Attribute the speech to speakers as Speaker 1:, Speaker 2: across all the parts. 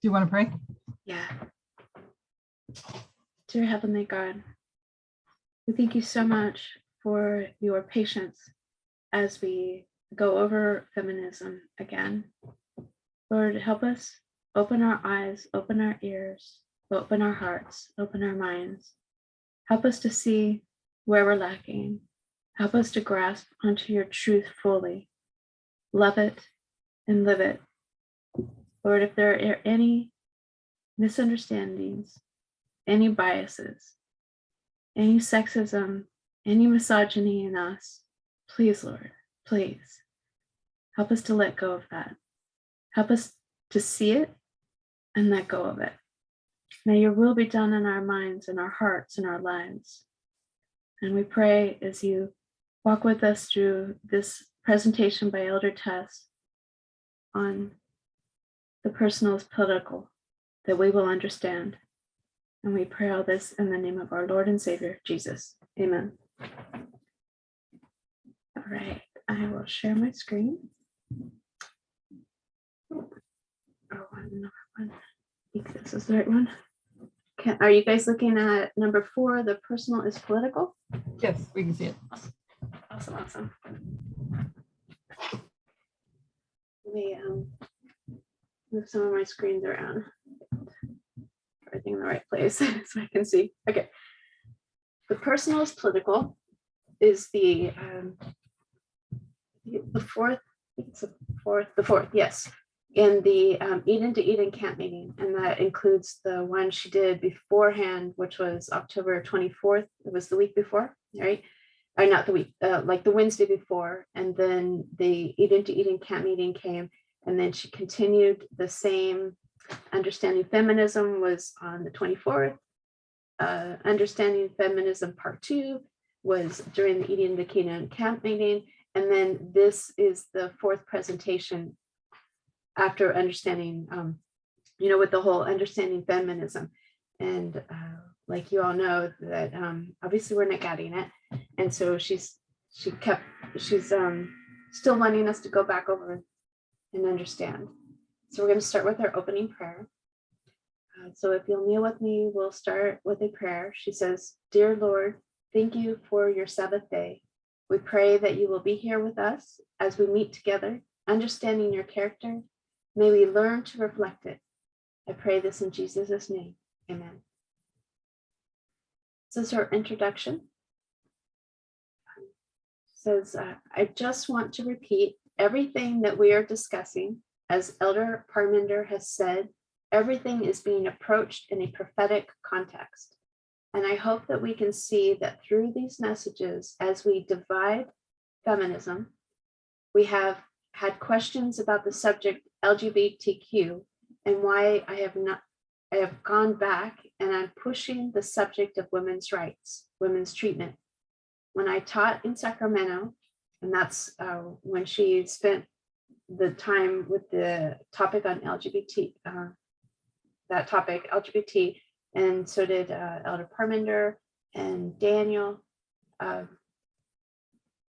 Speaker 1: you want to pray?
Speaker 2: Yeah. Dear Heavenly God, we thank you so much for your patience as we go over feminism again. Lord, help us open our eyes, open our ears, open our hearts, open our minds. Help us to see where we're lacking. Help us to grasp onto your truth fully. Love it and live it. Lord, if there are any misunderstandings, any biases, any sexism, any misogyny in us, please, Lord, please help us to let go of that. Help us to see it and let go of it. May your will be done in our minds, in our hearts, in our lives. And we pray as you walk with us through this presentation by Elder Tess on the personal is political, that we will understand. And we pray all this in the name of our Lord and Savior, Jesus. Amen. All right, I will share my screen. Oh, another one. I think this is the right one. Are you guys looking at number 4, the personal is political?
Speaker 1: Yes, we can see it.
Speaker 2: Awesome. Let me move some of my screens around. Everything in the right place so I can see. Okay. The personal is political is the fourth, yes, in the Eden to Eden camp meeting, and that includes the one she did beforehand, which was October 24th. It was the week before, right? Or not the week, like the Wednesday before, and then the Eden to Eden camp meeting came, and then she continued the same. Understanding Feminism was on the 24th. Understanding Feminism Part 2 was during the Eden to Eden camp meeting, and then this is the 4th presentation after understanding, with the whole understanding feminism. And like you all know that obviously we're not getting it. And so she's still wanting us to go back over and understand. So we're going to start with our opening prayer. So if you'll kneel with me, we'll start with a prayer. She says, "Dear Lord, thank you for your Sabbath day. We pray that you will be here with us as we meet together, understanding your character. May we learn to reflect it. I pray this in Jesus' name. Amen." This is her introduction. It says, I just want to repeat everything that we are discussing. As Elder Parminder has said, everything is being approached in a prophetic context. And I hope that we can see that through these messages, as we divide feminism, we have had questions about the subject LGBTQ and why I have gone back and I'm pushing the subject of women's rights, women's treatment. When I taught in Sacramento, and that's when she spent the time with the topic on LGBT, that topic, LGBT, and so did Elder Parminder and Daniel.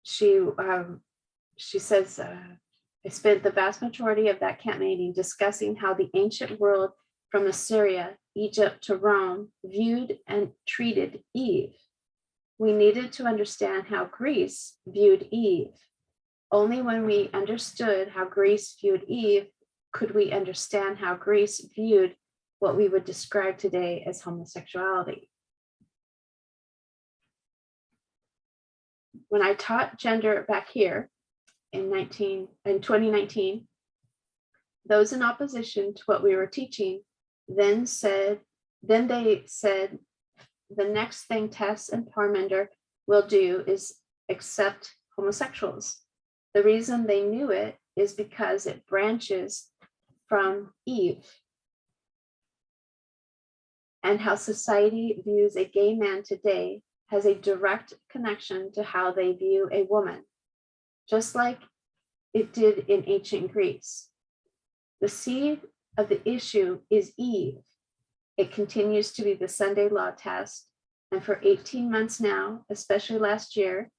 Speaker 2: She says, I spent the vast majority of that camp meeting discussing how the ancient world from Assyria, Egypt to Rome viewed and treated Eve. We needed to understand how Greece viewed Eve. Only when we understood how Greece viewed Eve could we understand how Greece viewed what we would describe today as homosexuality. When I taught gender back here in 2019, those in opposition to what we were teaching then they said the next thing Tess and Parminder will do is accept homosexuals. The reason they knew it is because it branches from Eve and how society views a gay man today has a direct connection to how they view a woman, just like it did in ancient Greece. The seed of the issue is Eve. It continues to be the Sunday law test. And for 18 months now, especially last year,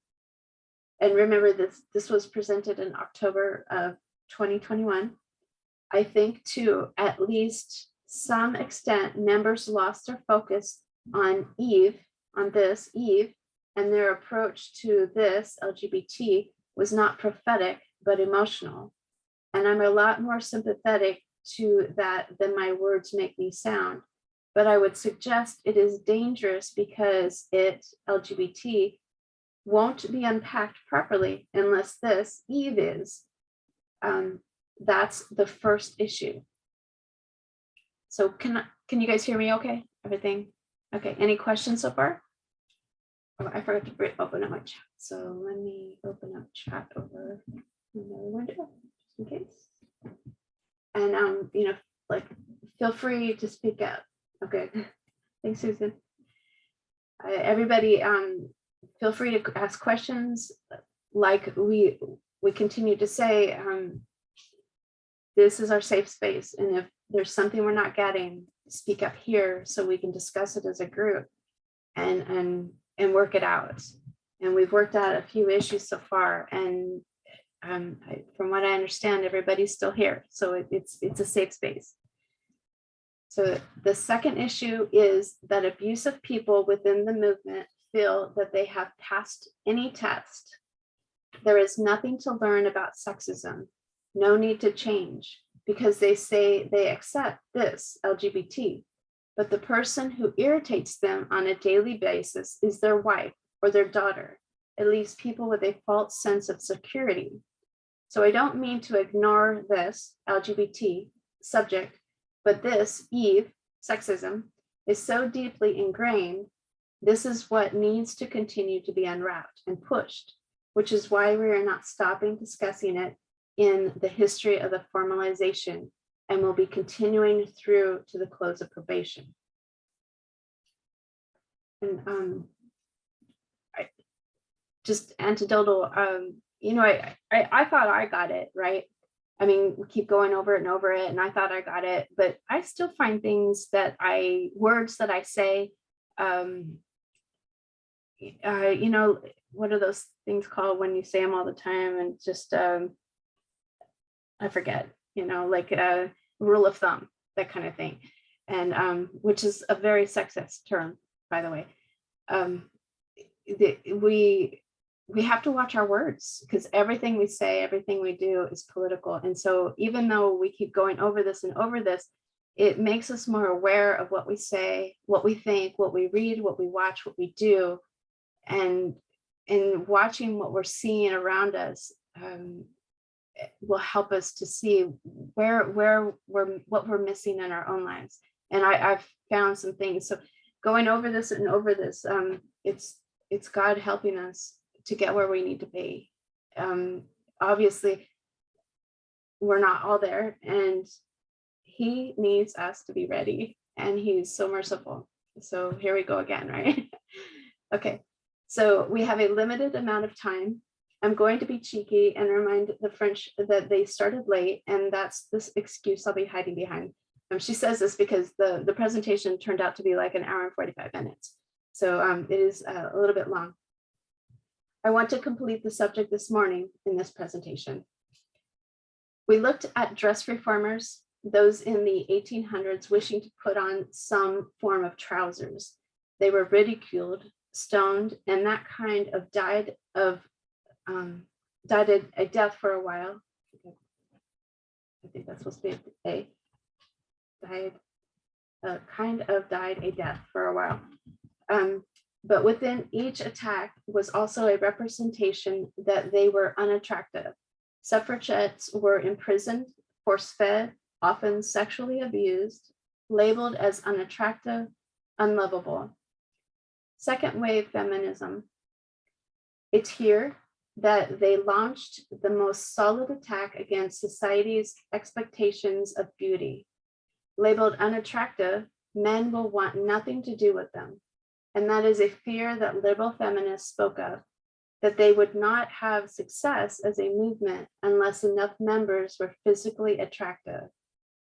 Speaker 2: and remember this was presented in October of 2021, I think to at least some extent, members lost their focus on Eve, and their approach to this LGBT was not prophetic, but emotional. And I'm a lot more sympathetic to that than my words make me sound. But I would suggest it is dangerous because LGBT, won't be unpacked properly unless this Eve is. That's the first issue. So can you guys hear me okay? Everything? Okay, any questions so far? Oh, I forgot to open up my chat. So let me open up chat over another window, just in case. And like, feel free to speak up. Okay, thanks, Susan. Everybody, feel free to ask questions. Like we continue to say, this is our safe space, and if there's something we're not getting, speak up here so we can discuss it as a group and work it out. And we've worked out a few issues so far, and from what I understand, everybody's still here, so it's a safe space. So the second issue is that abusive people within the movement feel that they have passed any test. There is nothing to learn about sexism, no need to change, because they say they accept this LGBT, but the person who irritates them on a daily basis is their wife or their daughter. It leaves people with a false sense of security. So I don't mean to ignore this LGBT subject, but this Eve, sexism, is so deeply ingrained. This is what needs to continue to be unwrapped and pushed, which is why we are not stopping discussing it in the history of the formalization, and will be continuing through to the close of probation. And just anecdotal, I thought I got it, right? I mean, we keep going over it and over it, and I thought I got it, but I still find things words that I say, what are those things called when you say them all the time and just, I forget, like a rule of thumb, that kind of thing. And which is a very sexist term, by the way. We have to watch our words, because everything we say, everything we do is political. And so even though we keep going over this and over this, it makes us more aware of what we say, what we think, what we read, what we watch, what we do. And in watching what we're seeing around us, will help us to see what we're missing in our own lives. And I've found some things. So going over this and over this, it's God helping us to get where we need to be. Obviously, we're not all there, and He needs us to be ready, and He's so merciful. So here we go again, right? Okay, so we have a limited amount of time. I'm going to be cheeky and remind the French that they started late, and that's this excuse I'll be hiding behind. She says this because the presentation turned out to be like an hour and 45 minutes. So it is a little bit long. I want to complete the subject this morning in this presentation. We looked at dress reformers, those in the 1800s wishing to put on some form of trousers. They were ridiculed, stoned, and that kind of died a death for a while. I think that's supposed to be died a death for a while. But within each attack was also a representation that they were unattractive. Suffragettes were imprisoned, force-fed, often sexually abused, labeled as unattractive, unlovable. Second wave feminism. It's here that they launched the most solid attack against society's expectations of beauty. Labeled unattractive, men will want nothing to do with them. And that is a fear that liberal feminists spoke of, that they would not have success as a movement unless enough members were physically attractive.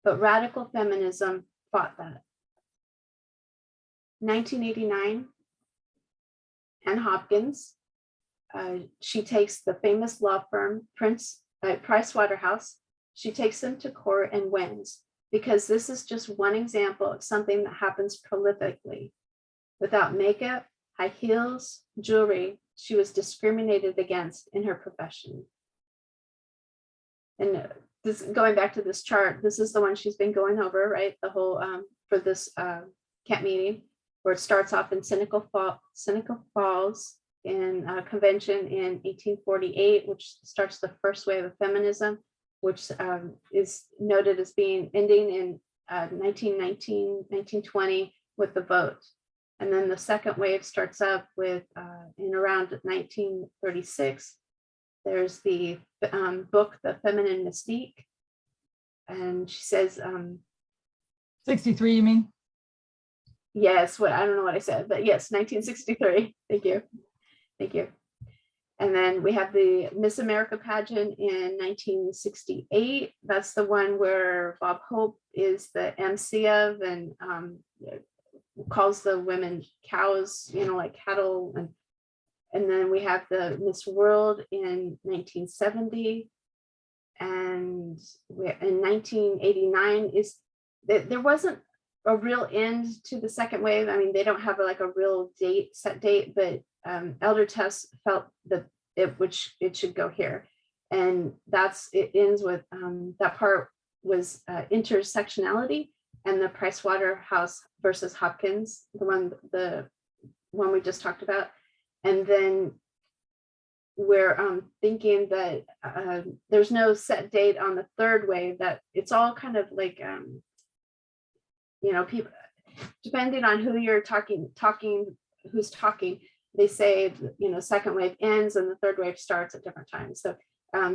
Speaker 2: But radical feminism fought that. 1989, Ann Hopkins, she takes the famous law firm Price Waterhouse. She takes them to court and wins. because this is just one example of something that happens prolifically. Without makeup, high heels, jewelry, she was discriminated against in her profession. And this, going back to this chart, this is the one she's been going over, right? The whole, for this camp meeting, where it starts off in Seneca Falls in a convention in 1848, which starts the first wave of feminism, which is noted as being ending in 1919, 1920 with the vote. And then the second wave starts up with in around 1936. There's the book, The Feminine Mystique. And she says
Speaker 1: 63, you mean?
Speaker 2: Yes, I don't know what I said, but yes, 1963. Thank you. Thank you. And then we have the Miss America pageant in 1968. That's the one where Bob Hope is the MC of, and calls the women cows, like cattle. And then we have the Miss World in 1970. And in 1989 there wasn't a real end to the second wave. I mean, they don't have like a real set date, but Elder Tess felt that it should go here. And it ends with that part was intersectionality and the Pricewaterhouse versus Hopkins, the one we just talked about. And then we're thinking that there's no set date on the third wave, that it's all kind of like, people, depending on who you're who's talking, they say, second wave ends and the third wave starts at different times. So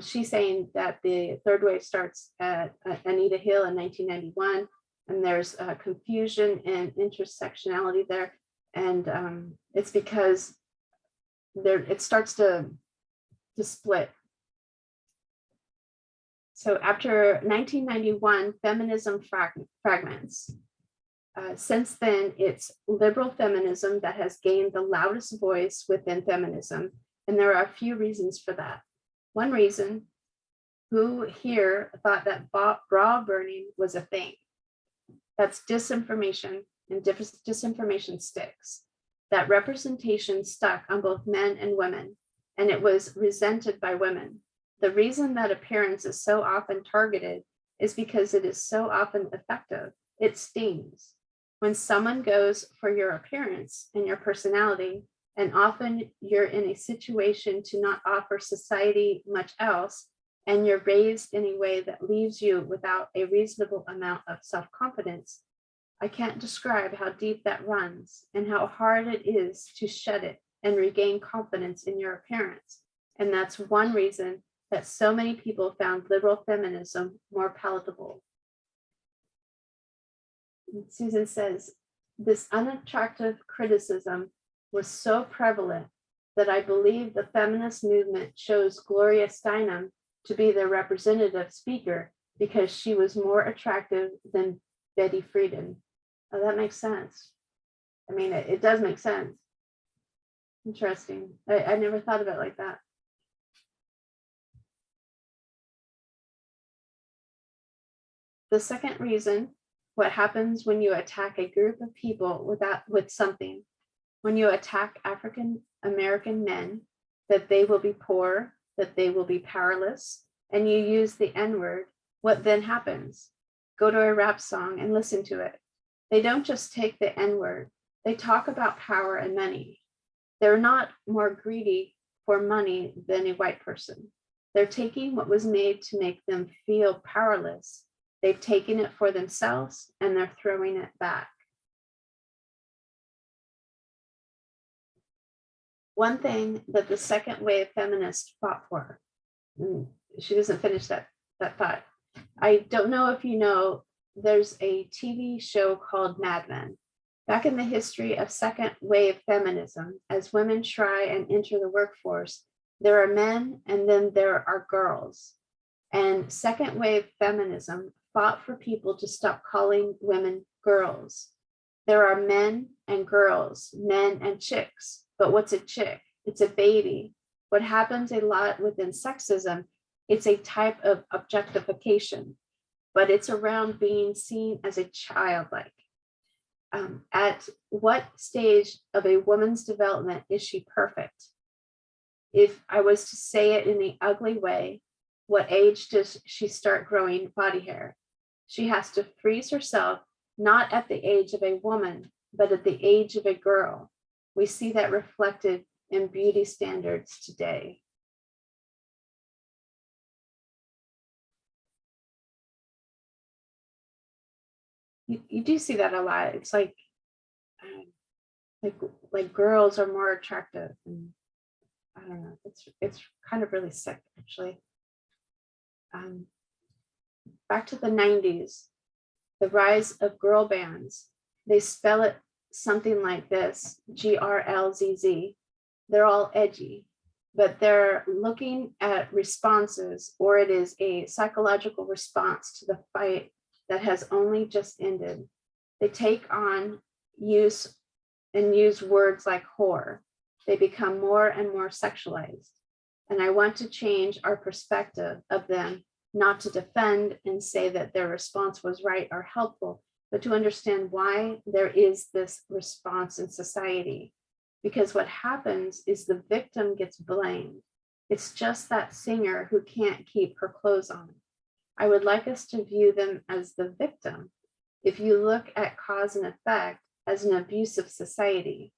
Speaker 2: she's saying that the third wave starts at Anita Hill in 1991, and there's confusion and intersectionality there. And it's because it starts to split. So after 1991, feminism fragments. Since then, it's liberal feminism that has gained the loudest voice within feminism, and there are a few reasons for that. One reason, who here thought that bra burning was a thing? That's disinformation, and disinformation sticks. That representation stuck on both men and women, and it was resented by women. The reason that appearance is so often targeted is because it is so often effective. It stings. When someone goes for your appearance and your personality, and often you're in a situation to not offer society much else, and you're raised in a way that leaves you without a reasonable amount of self-confidence, I can't describe how deep that runs and how hard it is to shed it and regain confidence in your appearance. And that's one reason that so many people found liberal feminism more palatable. Susan says, this unattractive criticism was so prevalent that I believe the feminist movement chose Gloria Steinem to be the representative speaker because she was more attractive than Betty Friedan. Oh, that makes sense. I mean, it does make sense. Interesting. I never thought of it like that. The second reason, what happens when you attack a group of people with something, when you attack African American men, that they will be poor, that they will be powerless, and you use the N-word, what then happens? Go to a rap song and listen to it. They don't just take the N-word, they talk about power and money. They're not more greedy for money than a white person. They're taking what was made to make them feel powerless. They've taken it for themselves and they're throwing it back. One thing that the second wave feminists fought for, she doesn't finish that thought. I don't know if you know, there's a TV show called Mad Men. Back in the history of second wave feminism, as women try and enter the workforce, there are men and then there are girls. And second wave feminism fought for people to stop calling women girls. There are men and girls, men and chicks. But what's a chick? It's a baby. What happens a lot within sexism, it's a type of objectification. but it's around being seen as a childlike. At what stage of a woman's development is she perfect? If I was to say it in the ugly way, what age does she start growing body hair? She has to freeze herself, not at the age of a woman, but at the age of a girl. We see that reflected in beauty standards today. You do see that a lot. It's like girls are more attractive, and I don't know. It's kind of really sick, actually. Back to the 90s, the rise of girl bands. They spell it something like this: GRLZZ. They're all edgy, but they're looking at responses, or it is a psychological response to the fight that has only just ended. They take on use words like whore. They become more and more sexualized. And I want to change our perspective of them, not to defend and say that their response was right or helpful, but to understand why there is this response in society. Because what happens is the victim gets blamed. It's just that singer who can't keep her clothes on. I would like us to view them as the victim. If you look at cause and effect as an abusive society,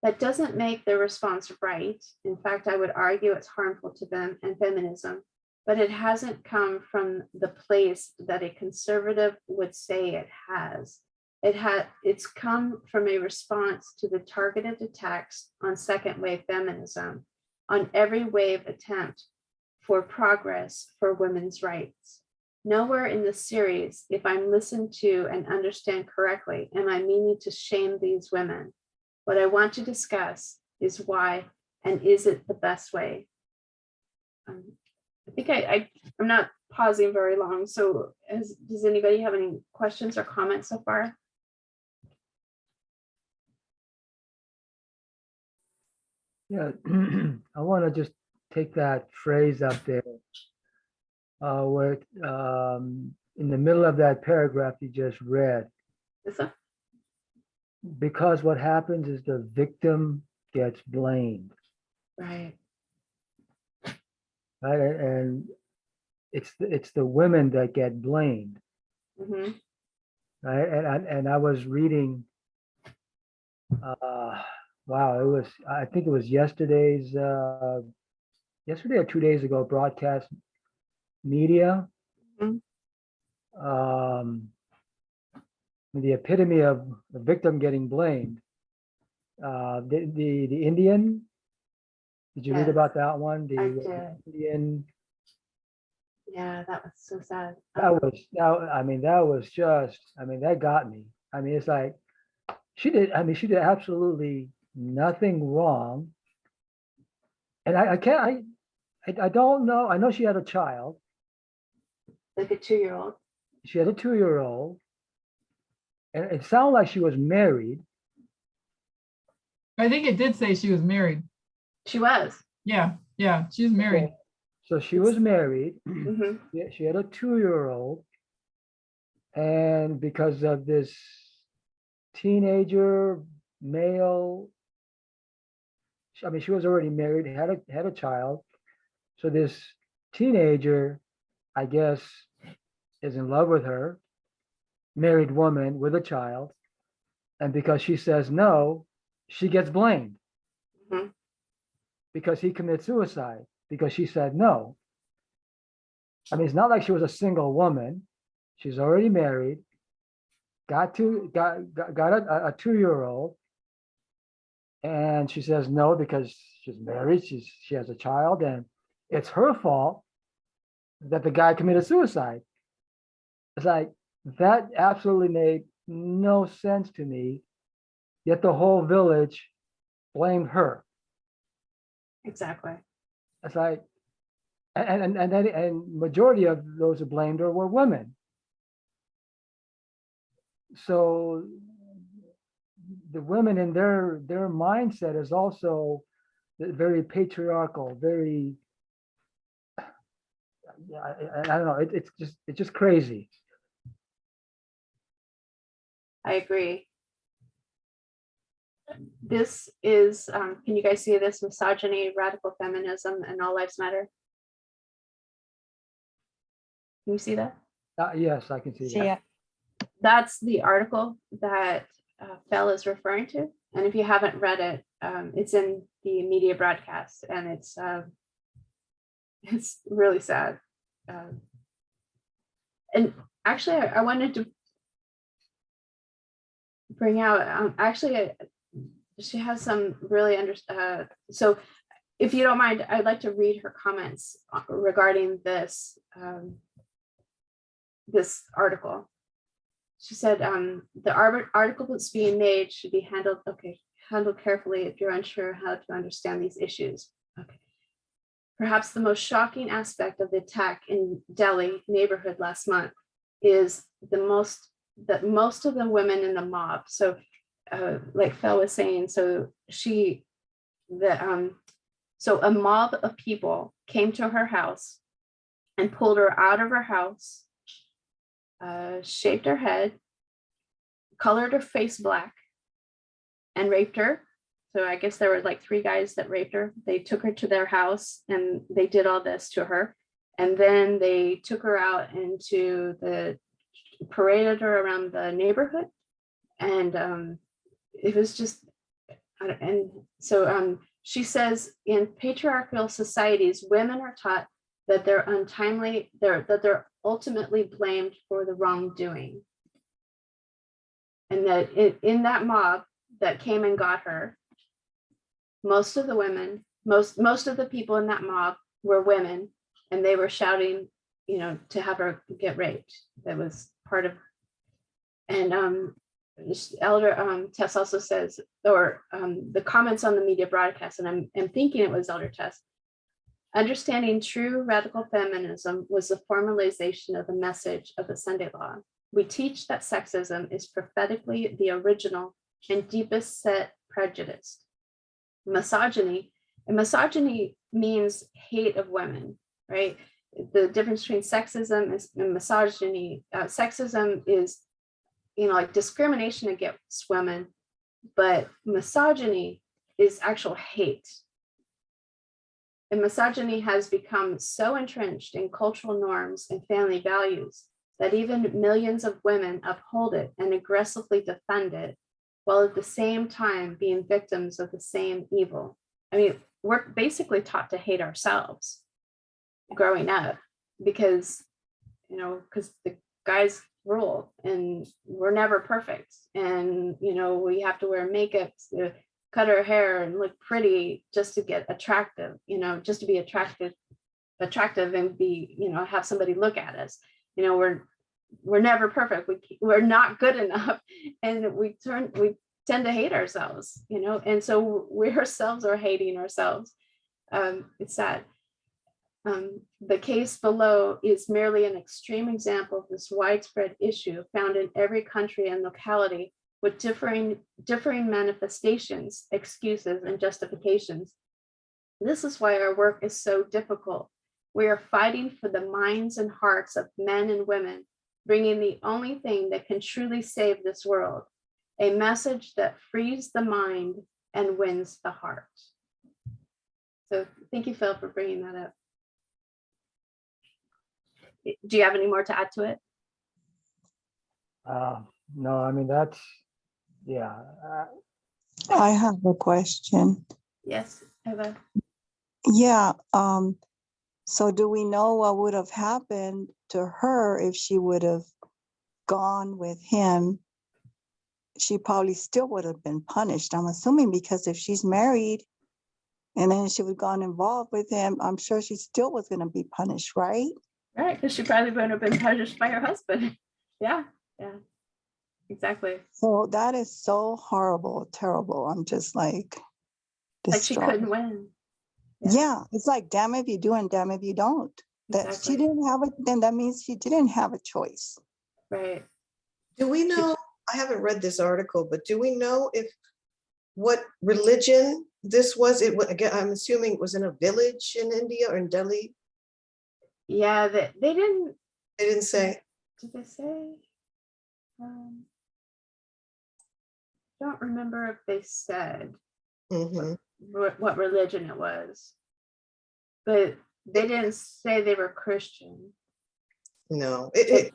Speaker 2: that doesn't make their response right. In fact, I would argue it's harmful to them and feminism, but it hasn't come from the place that a conservative would say it has. It's come from a response to the targeted attacks on second wave feminism, on every wave attempt for progress for women's rights. Nowhere in the series, if I'm listened to and understand correctly, am I meaning to shame these women. What I want to discuss is why, and is it the best way? I think I'm not pausing very long. So does anybody have any questions or comments so far?
Speaker 3: Yeah, I want to just take that phrase up there where in the middle of that paragraph you just read.
Speaker 2: Yes, sir.
Speaker 3: Because what happens is the victim gets blamed.
Speaker 2: Right.
Speaker 3: Right, and it's the women that get blamed.
Speaker 2: Mm-hmm.
Speaker 3: Right, and I was reading. Wow, I think it was yesterday or 2 days ago, broadcast media.
Speaker 2: Mm-hmm.
Speaker 3: The epitome of the victim getting blamed. The Indian. Did you read about that one?
Speaker 2: I did.
Speaker 3: Indian.
Speaker 2: Yeah, that was so sad.
Speaker 3: That got me. I mean, it's like she did absolutely nothing wrong. And I don't know. I know she had a child.
Speaker 2: Like a 2-year-old.
Speaker 3: She had a 2-year-old. And it sounded like she was married.
Speaker 1: I think it did say she was married.
Speaker 2: She was.
Speaker 1: Yeah, she's married.
Speaker 3: Okay. So she was married.
Speaker 2: Mm-hmm.
Speaker 3: Yeah, she had a 2-year-old. And because of this teenager male, I mean, she was already married, had a child. So this teenager, I guess, is in love with her, married woman with a child. And because she says no, she gets blamed.
Speaker 2: Mm-hmm.
Speaker 3: Because he commits suicide because she said no. I mean, it's not like she was a single woman. She's already married, got a 2-year-old, and she says no because she's married. She has a child, and it's her fault that the guy committed suicide. It's like that absolutely made no sense to me. Yet the whole village blamed her.
Speaker 2: Exactly.
Speaker 3: It's like, and majority of those who blamed her were women. So the women in their mindset is also very patriarchal, very, yeah, I don't know. It's just crazy.
Speaker 2: I agree. This is, can you guys see this? Misogyny, radical feminism, and all lives matter. Can you see that?
Speaker 3: Yes, I can see
Speaker 4: See
Speaker 3: that.
Speaker 4: it?
Speaker 2: That's the article that Fell is referring to. And if you haven't read it, it's in the media broadcast, and it's really sad. And actually, I wanted to bring out, she has some really so if you don't mind, I'd like to read her comments regarding this, this article. She said, the article that's being made should be handled carefully if you're unsure how to understand these issues. Okay. Perhaps the most shocking aspect of the attack in Delhi neighborhood last month is that most of the women in the mob, so like Phil was saying, so a mob of people came to her house and pulled her out of her house, shaved her head, colored her face black, and raped her. So I guess there were like 3 guys that raped her. They took her to their house and they did all this to her. And then they took her out paraded her around the neighborhood. And it was just, and so she says, in patriarchal societies, women are taught that they're they're ultimately blamed for the wrongdoing. And that in that mob that came and got her, most of the women, most of the people in that mob were women, and they were shouting, to have her get raped. That was part of, and Elder Tess also says, or the comments on the media broadcast, and I'm thinking it was Elder Tess, understanding true radical feminism was the formalization of the message of the Sunday law. We teach that sexism is prophetically the original and deepest set prejudice. Misogyny means hate of women, right? The difference between sexism and misogyny, sexism is, like discrimination against women, but misogyny is actual hate. And misogyny has become so entrenched in cultural norms and family values that even millions of women uphold it and aggressively defend it, while at the same time being victims of the same evil. I mean, we're basically taught to hate ourselves growing up because the guys rule and we're never perfect. And, we have to wear makeup, cut our hair and look pretty just to get attractive, just to be attractive and be, have somebody look at us. We're never perfect. We're not good enough. And we tend to hate ourselves, and so we ourselves are hating ourselves. It's sad. The case below is merely an extreme example of this widespread issue found in every country and locality with differing manifestations, excuses, and justifications. This is why our work is so difficult. We are fighting for the minds and hearts of men and women, bringing the only thing that can truly save this world, a message that frees the mind and wins the heart. So thank you, Phil, for bringing that up. Do you have any more to add to it?
Speaker 3: No, I mean, that's, yeah.
Speaker 4: I have a question.
Speaker 2: Yes, Eva.
Speaker 4: Yeah. So do we know what would have happened to her if she would have gone with him? She probably still would have been punished, I'm assuming, because if she's married and then she would have gone involved with him, I'm sure she still was going to be punished, right?
Speaker 2: Right, because she probably would have been punished by her husband. Yeah, exactly.
Speaker 4: So that is so horrible, terrible. I'm just like
Speaker 2: She couldn't win.
Speaker 4: Yeah, it's like, damn if you do and damn if you don't. That
Speaker 2: Exactly.
Speaker 4: she didn't have it, then that means she didn't have a choice.
Speaker 2: Right.
Speaker 5: Do we know, I haven't read this article, but do we know what religion this was? Again, I'm assuming it was in a village in India or in Delhi.
Speaker 2: Yeah, they didn't,
Speaker 5: They didn't say.
Speaker 2: did they say? Don't remember if they said
Speaker 5: Mhm.
Speaker 2: what religion it was, but they didn't say they were Christian.
Speaker 5: No, it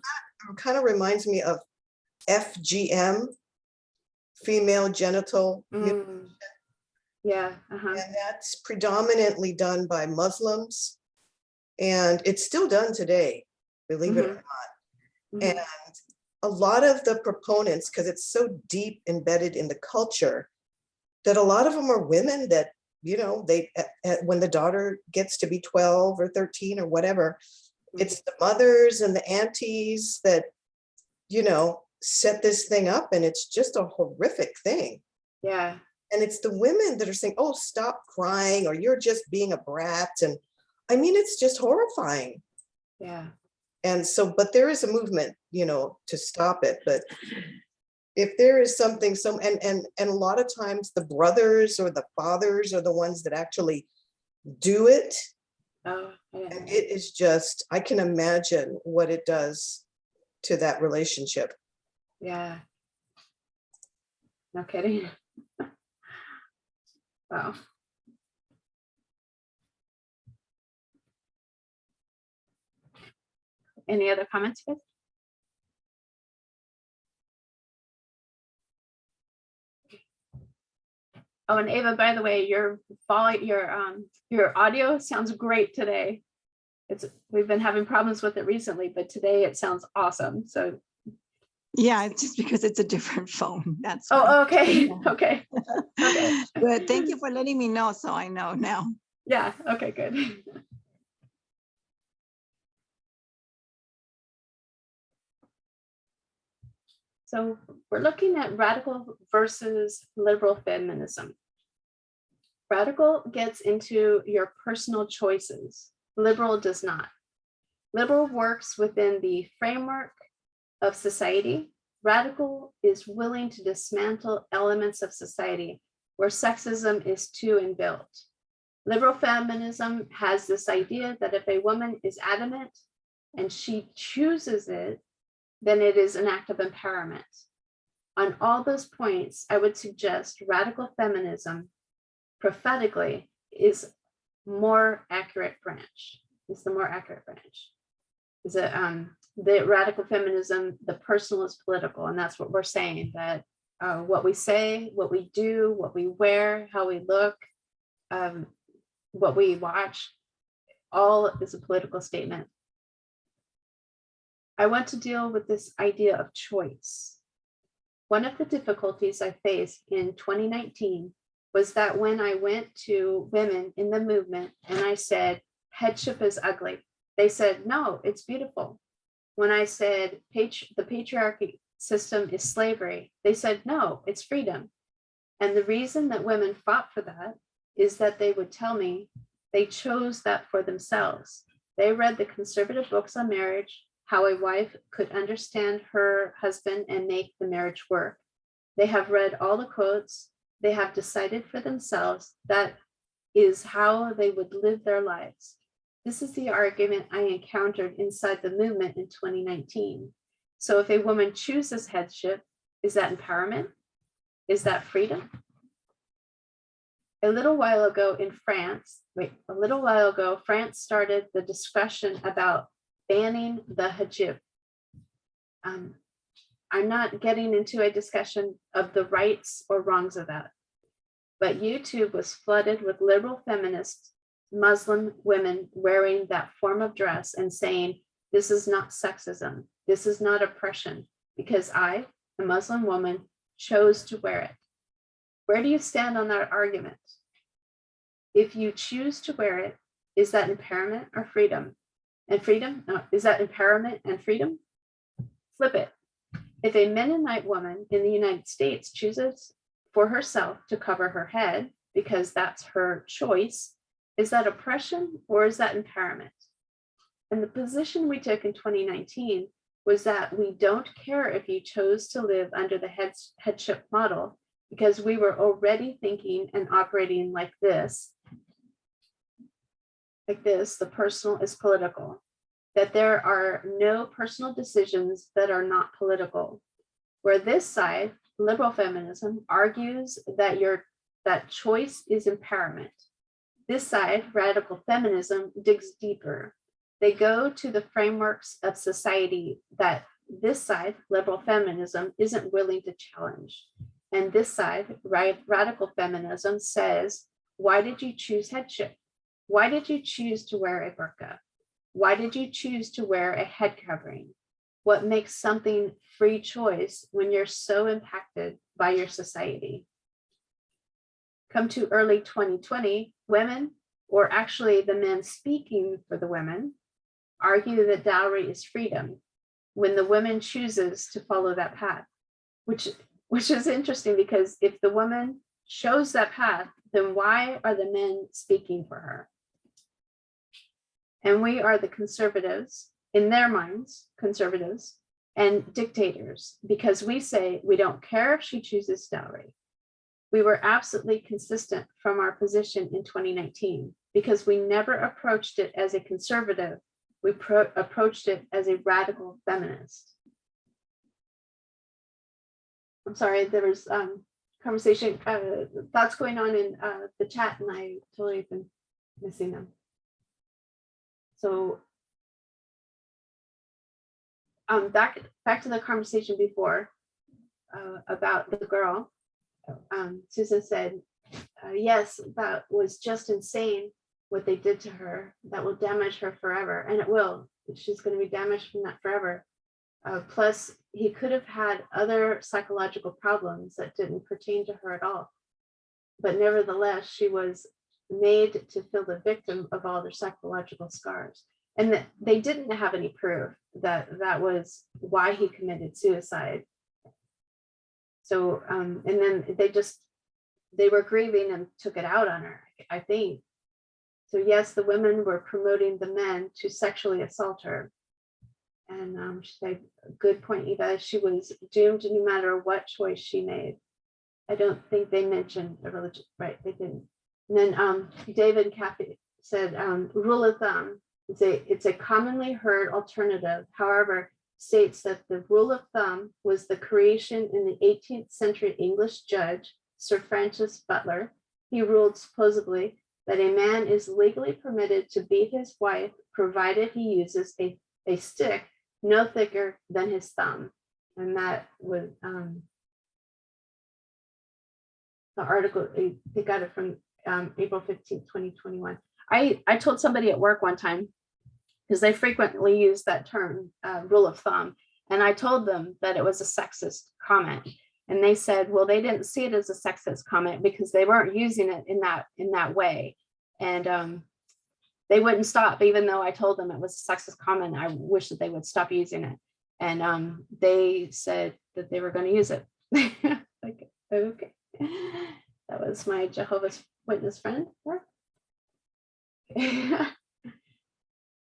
Speaker 5: kind of reminds me of FGM, female genital mutilation,
Speaker 2: Yeah.
Speaker 5: and that's predominantly done by Muslims, and it's still done today, believe it or not. And a lot of the proponents, because it's so deep embedded in the culture, that a lot of them are women that, you know, they when the daughter gets to be 12 or 13 or whatever, it's the mothers and the aunties that, you know, set this thing up, and it's just a horrific thing.
Speaker 2: Yeah.
Speaker 5: And it's the women that are saying, oh, stop crying, or you're just being a brat. And I mean, it's just horrifying.
Speaker 2: Yeah.
Speaker 5: And so, but there is a movement, you know, to stop it. But if there is something, and a lot of times the brothers or the fathers are the ones that actually do it.
Speaker 2: Oh, yeah.
Speaker 5: And it is just, I can imagine what it does to that relationship.
Speaker 2: Yeah. No kidding. Wow. Any other comments, guys? Oh, and Ava, by the way, your audio sounds great today. We've been having problems with it recently, but today it sounds awesome. So
Speaker 4: Yeah, it's just because it's a different phone. That's why.
Speaker 2: oh, okay.
Speaker 4: Yeah.
Speaker 2: Okay. Okay.
Speaker 4: But thank you for letting me know, so I know now.
Speaker 2: Yeah, okay, good. So we're looking at radical versus liberal feminism. Radical gets into your personal choices. Liberal does not. Liberal works within the framework of society. Radical is willing to dismantle elements of society where sexism is too inbuilt. Liberal feminism has this idea that if a woman is adamant and she chooses it, then it is an act of empowerment. On all those points, I would suggest radical feminism prophetically is more accurate branch. It's the more accurate branch. Is it the radical feminism, the personal is political, and that's what we're saying, that what we say, what we do, what we wear, how we look, what we watch, all is a political statement. I want to deal with this idea of choice. One of the difficulties I faced in 2019 was that when I went to women in the movement and I said, headship is ugly, they said, no, it's beautiful. When I said the patriarchy system is slavery, they said, no, it's freedom. And the reason that women fought for that is that they would tell me they chose that for themselves. They read the conservative books on marriage, how a wife could understand her husband and make the marriage work. They have read all the quotes. They have decided for themselves that is how they would live their lives. This is the argument I encountered inside the movement in 2019. So if a woman chooses headship, is that empowerment? Is that freedom? A little while ago, France started the discussion about banning the hijab. I'm not getting into a discussion of the rights or wrongs of that, but YouTube was flooded with liberal feminist Muslim women wearing that form of dress and saying, this is not sexism, this is not oppression, because I, a Muslim woman, chose to wear it. Where do you stand on that argument? If you choose to wear it, is that empowerment or freedom? And freedom, is that empowerment and freedom? Flip it. If a Mennonite woman in the United States chooses for herself to cover her head because that's her choice, is that oppression or is that empowerment? And the position we took in 2019 was that we don't care if you chose to live under the headship model, because we were already thinking and operating like this, the personal is political. that there are no personal decisions that are not political. Where this side, liberal feminism, argues that that choice is empowerment. This side, radical feminism, digs deeper. They go to the frameworks of society that this side, liberal feminism, isn't willing to challenge. And this side, radical feminism, says, why did you choose headship? Why did you choose to wear a burqa? Why did you choose to wear a head covering? What makes something free choice when you're so impacted by your society? Come to early 2020, women, or actually the men speaking for the women, argue that dowry is freedom when the woman chooses to follow that path, which is interesting, because if the woman shows that path, then why are the men speaking for her? And we are the conservatives, in their minds, conservatives and dictators, because we say we don't care if she chooses dowry. We were absolutely consistent from our position in 2019, because we never approached it as a conservative. We approached it as a radical feminist. I'm sorry, there was conversation, thoughts going on in the chat, and I totally been missing them. So back to the conversation before about the girl. Susan said, yes, that was just insane what they did to her. That will damage her forever, and it will. She's going to be damaged from that forever. Plus, he could have had other psychological problems that didn't pertain to her at all. But nevertheless, she was made to feel the victim of all their psychological scars. And that they didn't have any proof that that was why he committed suicide. So, and then they were grieving and took it out on her, I think. So yes, the women were promoting the men to sexually assault her. And she said, good point, Eva, she was doomed no matter what choice she made. I don't think they mentioned the religion, right, they didn't. And then David and Kathy said, rule of thumb, it's a commonly heard alternative, however, states that the rule of thumb was the creation in the 18th century English judge, Sir Francis Butler. He ruled supposedly that a man is legally permitted to beat his wife, provided he uses a stick no thicker than his thumb. And that was the article, they got it from April 15th, 2021. I told somebody at work one time, because they frequently use that term, rule of thumb, and I told them that it was a sexist comment. And they said, well, they didn't see it as a sexist comment because they weren't using it in that way. And they wouldn't stop, even though I told them it was a sexist comment. I wish that they would stop using it. And they said that they were going to use it. Like, okay. That was my Jehovah's Witness friend.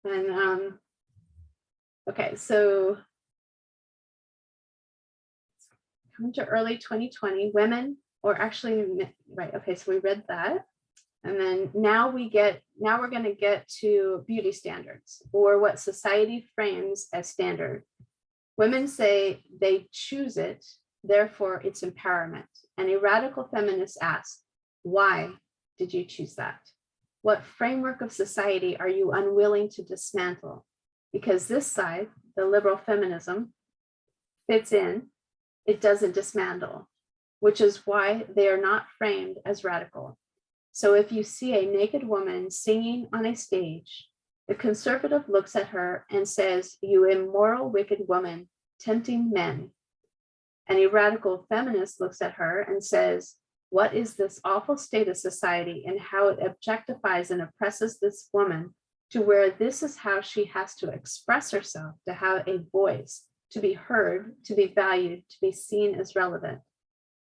Speaker 2: And okay, so come to early 2020, women, or actually, right, okay, so we read that. And then now we're going to get to beauty standards, or what society frames as standard. Women say they choose it, therefore it's empowerment. And a radical feminist asks, why did you choose that? What framework of society are you unwilling to dismantle? Because this side, the liberal feminism, fits in, it doesn't dismantle, which is why they are not framed as radical. So if you see a naked woman singing on a stage, the conservative looks at her and says, you immoral, wicked woman, tempting men. And a radical feminist looks at her and says, what is this awful state of society and how it objectifies and oppresses this woman to where this is how she has to express herself, to have a voice, to be heard, to be valued, to be seen as relevant.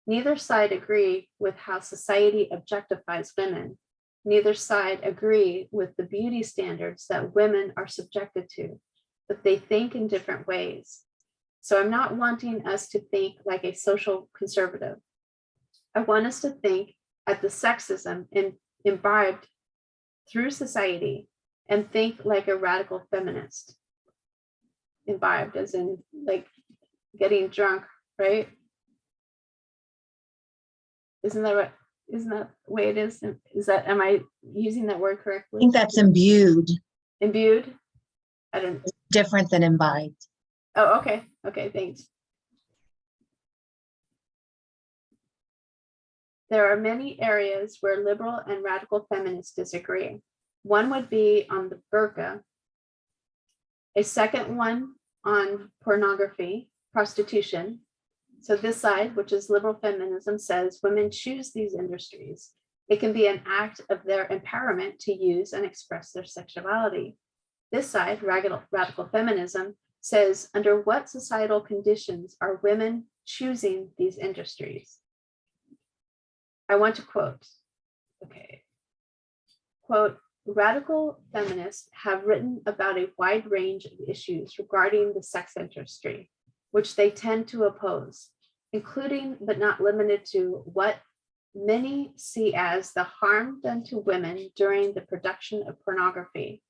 Speaker 2: Neither side agree with how society objectifies women. Neither side agree with the beauty standards that women are subjected to, but they think in different ways. So I'm not wanting us to think like a social conservative. I want us to think at the sexism imbibed through society and think like a radical feminist. imbibed, as in like getting drunk, right? Isn't that right? Isn't that the way it is? Is that, am I using that word
Speaker 6: I
Speaker 2: correctly?
Speaker 6: think that's imbued,
Speaker 2: Imbued? I don't,
Speaker 6: different than imbibed.
Speaker 2: oh, okay. Okay, thanks. There are many areas where liberal and radical feminists disagree. One would be on the burqa, a second one on pornography, prostitution. So this side, which is liberal feminism, says women choose these industries. It can be an act of their empowerment to use and express their sexuality. This side, radical feminism, says under what societal conditions are women choosing these industries? I want to quote, okay, quote, radical feminists have written about a wide range of issues regarding the sex industry, which they tend to oppose, including but not limited to what many see as the harm done to women during the production of pornography,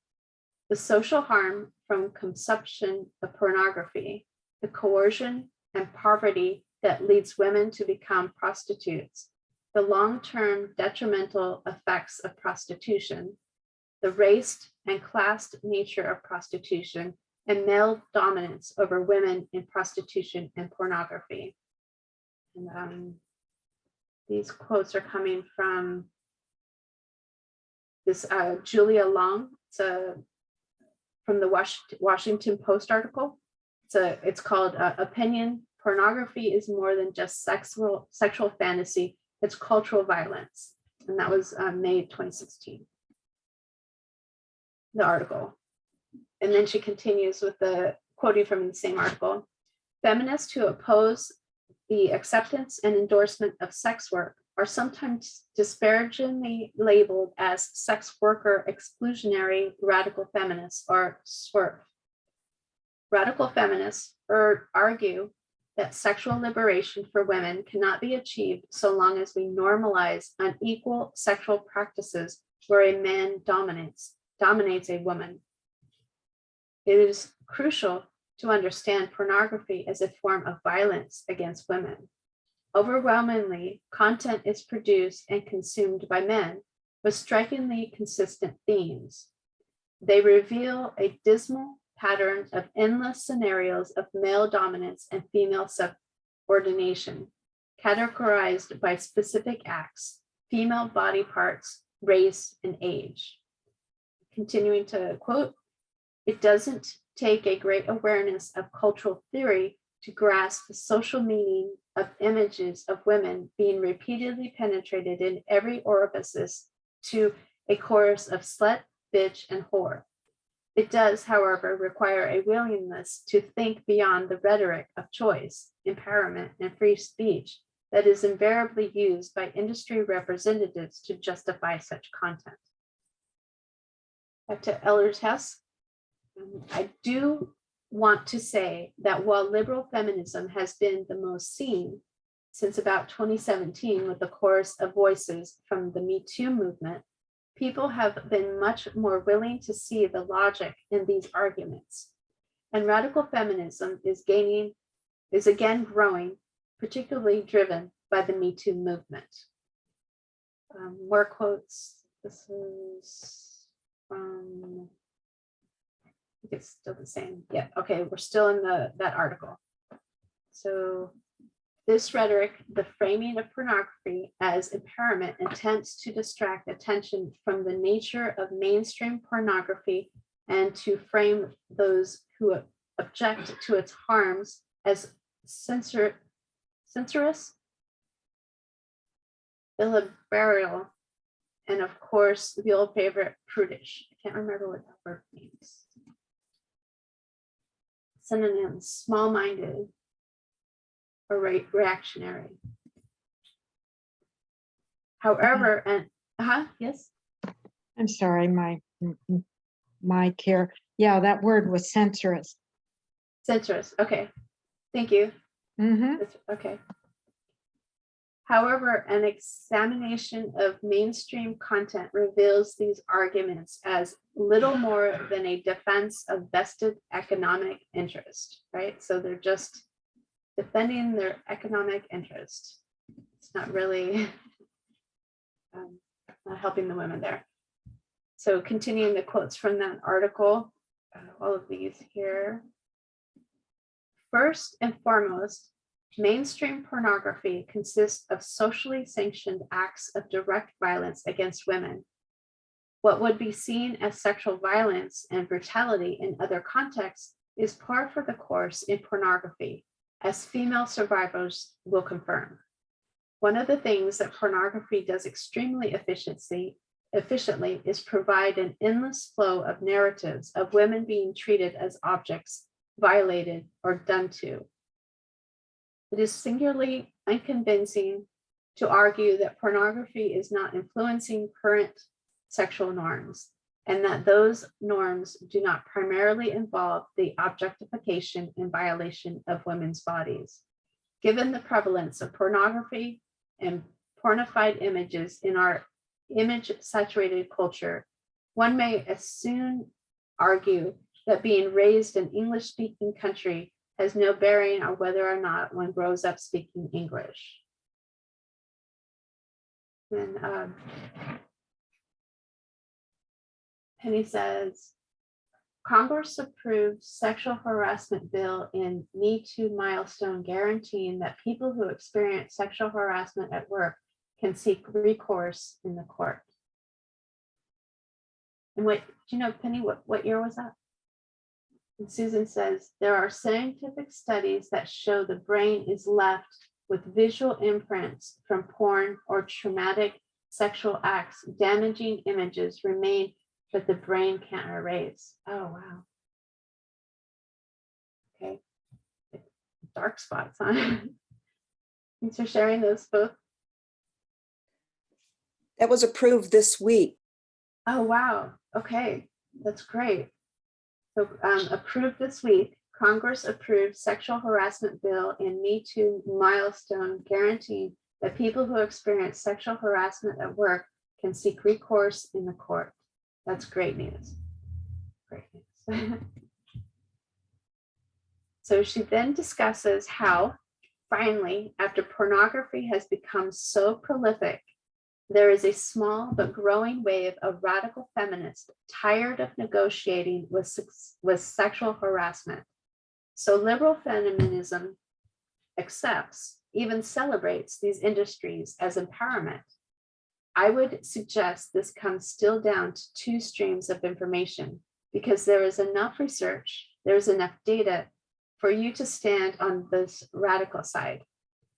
Speaker 2: the social harm from consumption of pornography, the coercion and poverty that leads women to become prostitutes, the long-term detrimental effects of prostitution, the race and class nature of prostitution, and male dominance over women in prostitution and pornography. And these quotes are coming from this Julia Long. It's from the Washington Post article. It's called Opinion: Pornography is More Than Just Sexual Fantasy. It's Cultural Violence. And that was May 2016, the article. And then she continues with the quoting from the same article. Feminists who oppose the acceptance and endorsement of sex work are sometimes disparagingly labeled as sex worker exclusionary radical feminists, or SWERF. Radical feminists argue that sexual liberation for women cannot be achieved so long as we normalize unequal sexual practices where a man dominates a woman. It is crucial to understand pornography as a form of violence against women. Overwhelmingly, content is produced and consumed by men with strikingly consistent themes. They reveal a dismal pattern of endless scenarios of male dominance and female subordination, categorized by specific acts, female body parts, race, and age. Continuing to quote, it doesn't take a great awareness of cultural theory to grasp the social meaning of images of women being repeatedly penetrated in every orifice to a chorus of slut, bitch, and whore. It does, however, require a willingness to think beyond the rhetoric of choice, empowerment, and free speech that is invariably used by industry representatives to justify such content. Back to Ehlers-Hess. I do want to say that while liberal feminism has been the most seen since about 2017 with the chorus of voices from the Me Too movement, people have been much more willing to see the logic in these arguments. And radical feminism is again growing, particularly driven by the Me Too movement. More quotes. This is from, I think it's still the same. Yeah, okay, we're still in that article. So this rhetoric, the framing of pornography as empowerment, intends to distract attention from the nature of mainstream pornography and to frame those who object to its harms as censorious, illiberal, and of course, the old favorite, prudish. I can't remember what that word means. Synonyms: small-minded or reactionary. However, and yes.
Speaker 7: I'm sorry, my care. Yeah, that word was censorious.
Speaker 2: Censorious. Okay, thank you.
Speaker 7: Mm-hmm.
Speaker 2: Okay. However, an examination of mainstream content reveals these arguments as little more than a defense of vested economic interest, right? So they're just defending their economic interest. It's not really not helping the women there. So continuing the quotes from that article, all of these here. First and foremost, mainstream pornography consists of socially sanctioned acts of direct violence against women. What would be seen as sexual violence and brutality in other contexts is par for the course in pornography, as female survivors will confirm. One of the things that pornography does extremely efficiently is provide an endless flow of narratives of women being treated as objects, violated, or done to. It is singularly unconvincing to argue that pornography is not influencing current sexual norms, and that those norms do not primarily involve the objectification and violation of women's bodies. Given the prevalence of pornography and pornified images in our image-saturated culture, one may as soon argue that being raised in English-speaking country has no bearing on whether or not one grows up speaking English. And Penny says, Congress approved sexual harassment bill in Me Too milestone guaranteeing that people who experience sexual harassment at work can seek recourse in the court. And what, do you know, Penny, what year was that? And Susan says, there are scientific studies that show the brain is left with visual imprints from porn or traumatic sexual acts. Damaging images remain that the brain can't erase. Oh, wow. Okay. Dark spots, huh? Thanks for sharing those both.
Speaker 5: That was approved this week.
Speaker 2: Oh, wow. Okay, that's great. So approved this week, Congress approved sexual harassment bill in Me Too milestone guaranteeing that people who experience sexual harassment at work can seek recourse in the court. That's great news. Great news. So she then discusses how, finally, after pornography has become so prolific, there is a small but growing wave of radical feminists tired of negotiating with sexual harassment. So liberal feminism accepts, even celebrates these industries as empowerment. I would suggest this comes still down to two streams of information, because there is enough research, there's enough data for you to stand on this radical side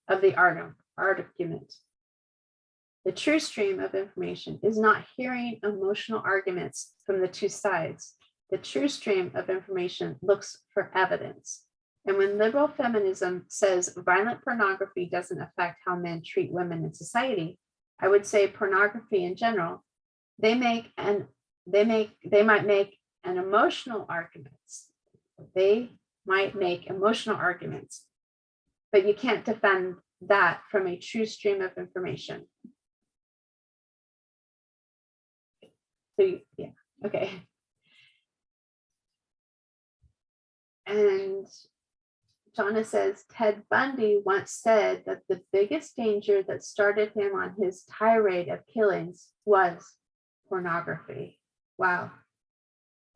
Speaker 2: of the argument. The true stream of information is not hearing emotional arguments from the two sides. The true stream of information looks for evidence. And when liberal feminism says violent pornography doesn't affect how men treat women in society, I would say pornography in general, they might make an emotional arguments. They might make emotional arguments, but you can't defend that from a true stream of information. So yeah, okay. And Jonna says, Ted Bundy once said that the biggest danger that started him on his tirade of killings was pornography. Wow.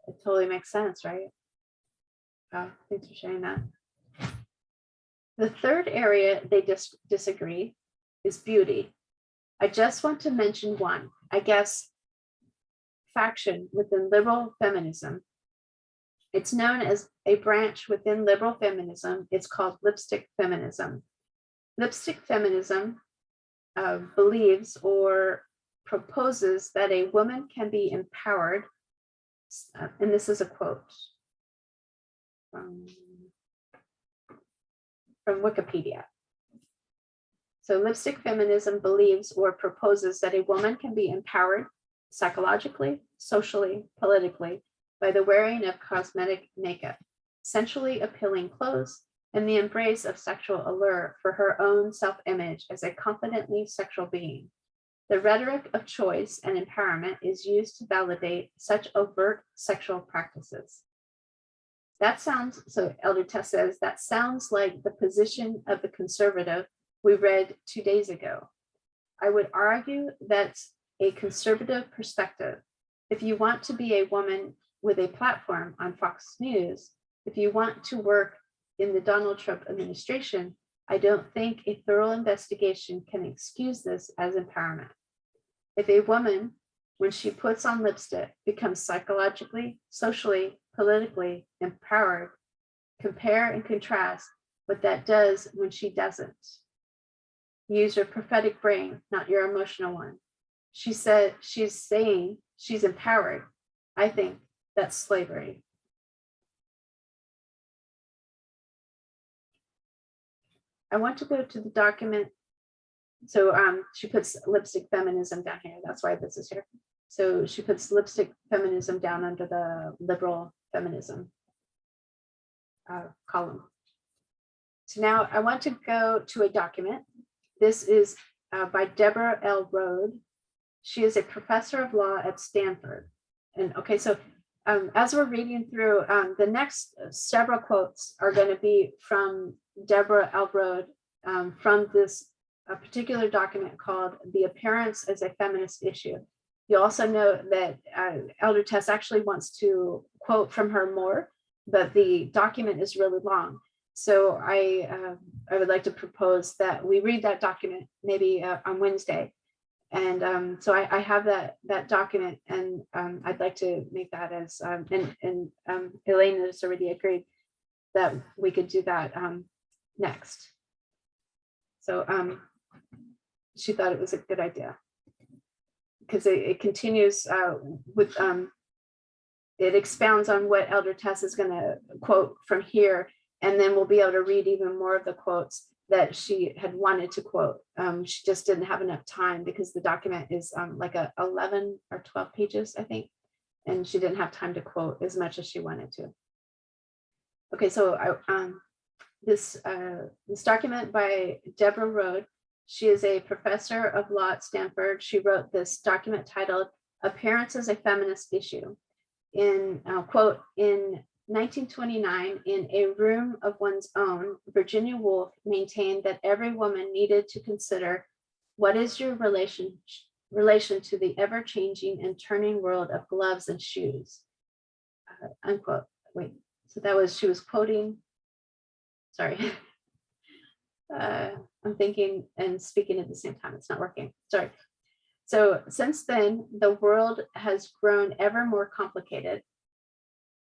Speaker 2: It totally makes sense, right? Oh, thanks for sharing that. The third area they disagree is beauty. I just want to mention one, I guess, faction within liberal feminism. It's known as a branch within liberal feminism. It's called lipstick feminism. Lipstick feminism believes or proposes that a woman can be empowered, and this is a quote from Wikipedia. So lipstick feminism believes or proposes that a woman can be empowered psychologically, socially, politically, by the wearing of cosmetic makeup, sensually appealing clothes, in the embrace of sexual allure for her own self-image as a confidently sexual being. The rhetoric of choice and empowerment is used to validate such overt sexual practices. That sounds, so Elder Tess says, that sounds like the position of the conservative we read 2 days ago. I would argue that's a conservative perspective. If you want to be a woman with a platform on Fox News, if you want to work in the Donald Trump administration, I don't think a thorough investigation can excuse this as empowerment. If a woman, when she puts on lipstick, becomes psychologically, socially, politically empowered, compare and contrast what that does when she doesn't. Use your prophetic brain, not your emotional one. She said, she's saying she's empowered. I think that's slavery. I want to go to the document. So she puts lipstick feminism down here. That's why this is here. So she puts lipstick feminism down under the liberal feminism column. So now I want to go to a document. This is by Deborah L. Rode. She is a professor of law at Stanford. And okay, so as we're reading through, the next several quotes are going to be from Deborah L. Rode from this particular document called The Appearance as a Feminist Issue. You also know that Elder Tess actually wants to quote from her more, but the document is really long. So I would like to propose that we read that document maybe on Wednesday. And so I have that document, and I'd like to make that as, and Elaine has already agreed that we could do that next. So she thought it was a good idea because it continues with, it expounds on what Elder Tess is going to quote from here, and then we'll be able to read even more of the quotes that she had wanted to quote. She just didn't have enough time because the document is like 11 or 12 pages, I think, and she didn't have time to quote as much as she wanted to. Okay, so this document by Deborah Rode. She is a professor of law at Stanford. She wrote this document titled "Appearance as a Feminist Issue." In quote, in 1929, in A Room of One's Own, Virginia Woolf maintained that every woman needed to consider what is your relation to the ever-changing and turning world of gloves and shoes, unquote. Wait, so that was, she was quoting, sorry. I'm thinking and speaking at the same time, it's not working, sorry. So since then, the world has grown ever more complicated.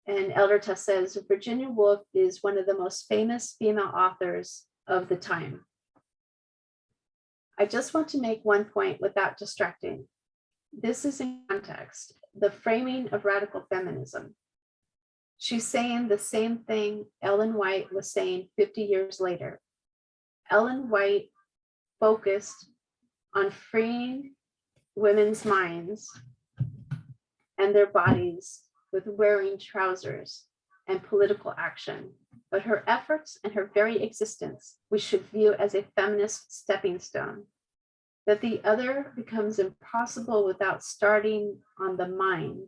Speaker 2: And Elder Tess says, Virginia Woolf is one of the most famous female authors of the time. I just want to make one point without distracting. This is in context, the framing of radical feminism. She's saying the same thing Ellen White was saying 50 years later. Ellen White focused on freeing women's minds and their bodies with wearing trousers and political action, but her efforts and her very existence we should view as a feminist stepping stone. That the other becomes impossible without starting on the mind.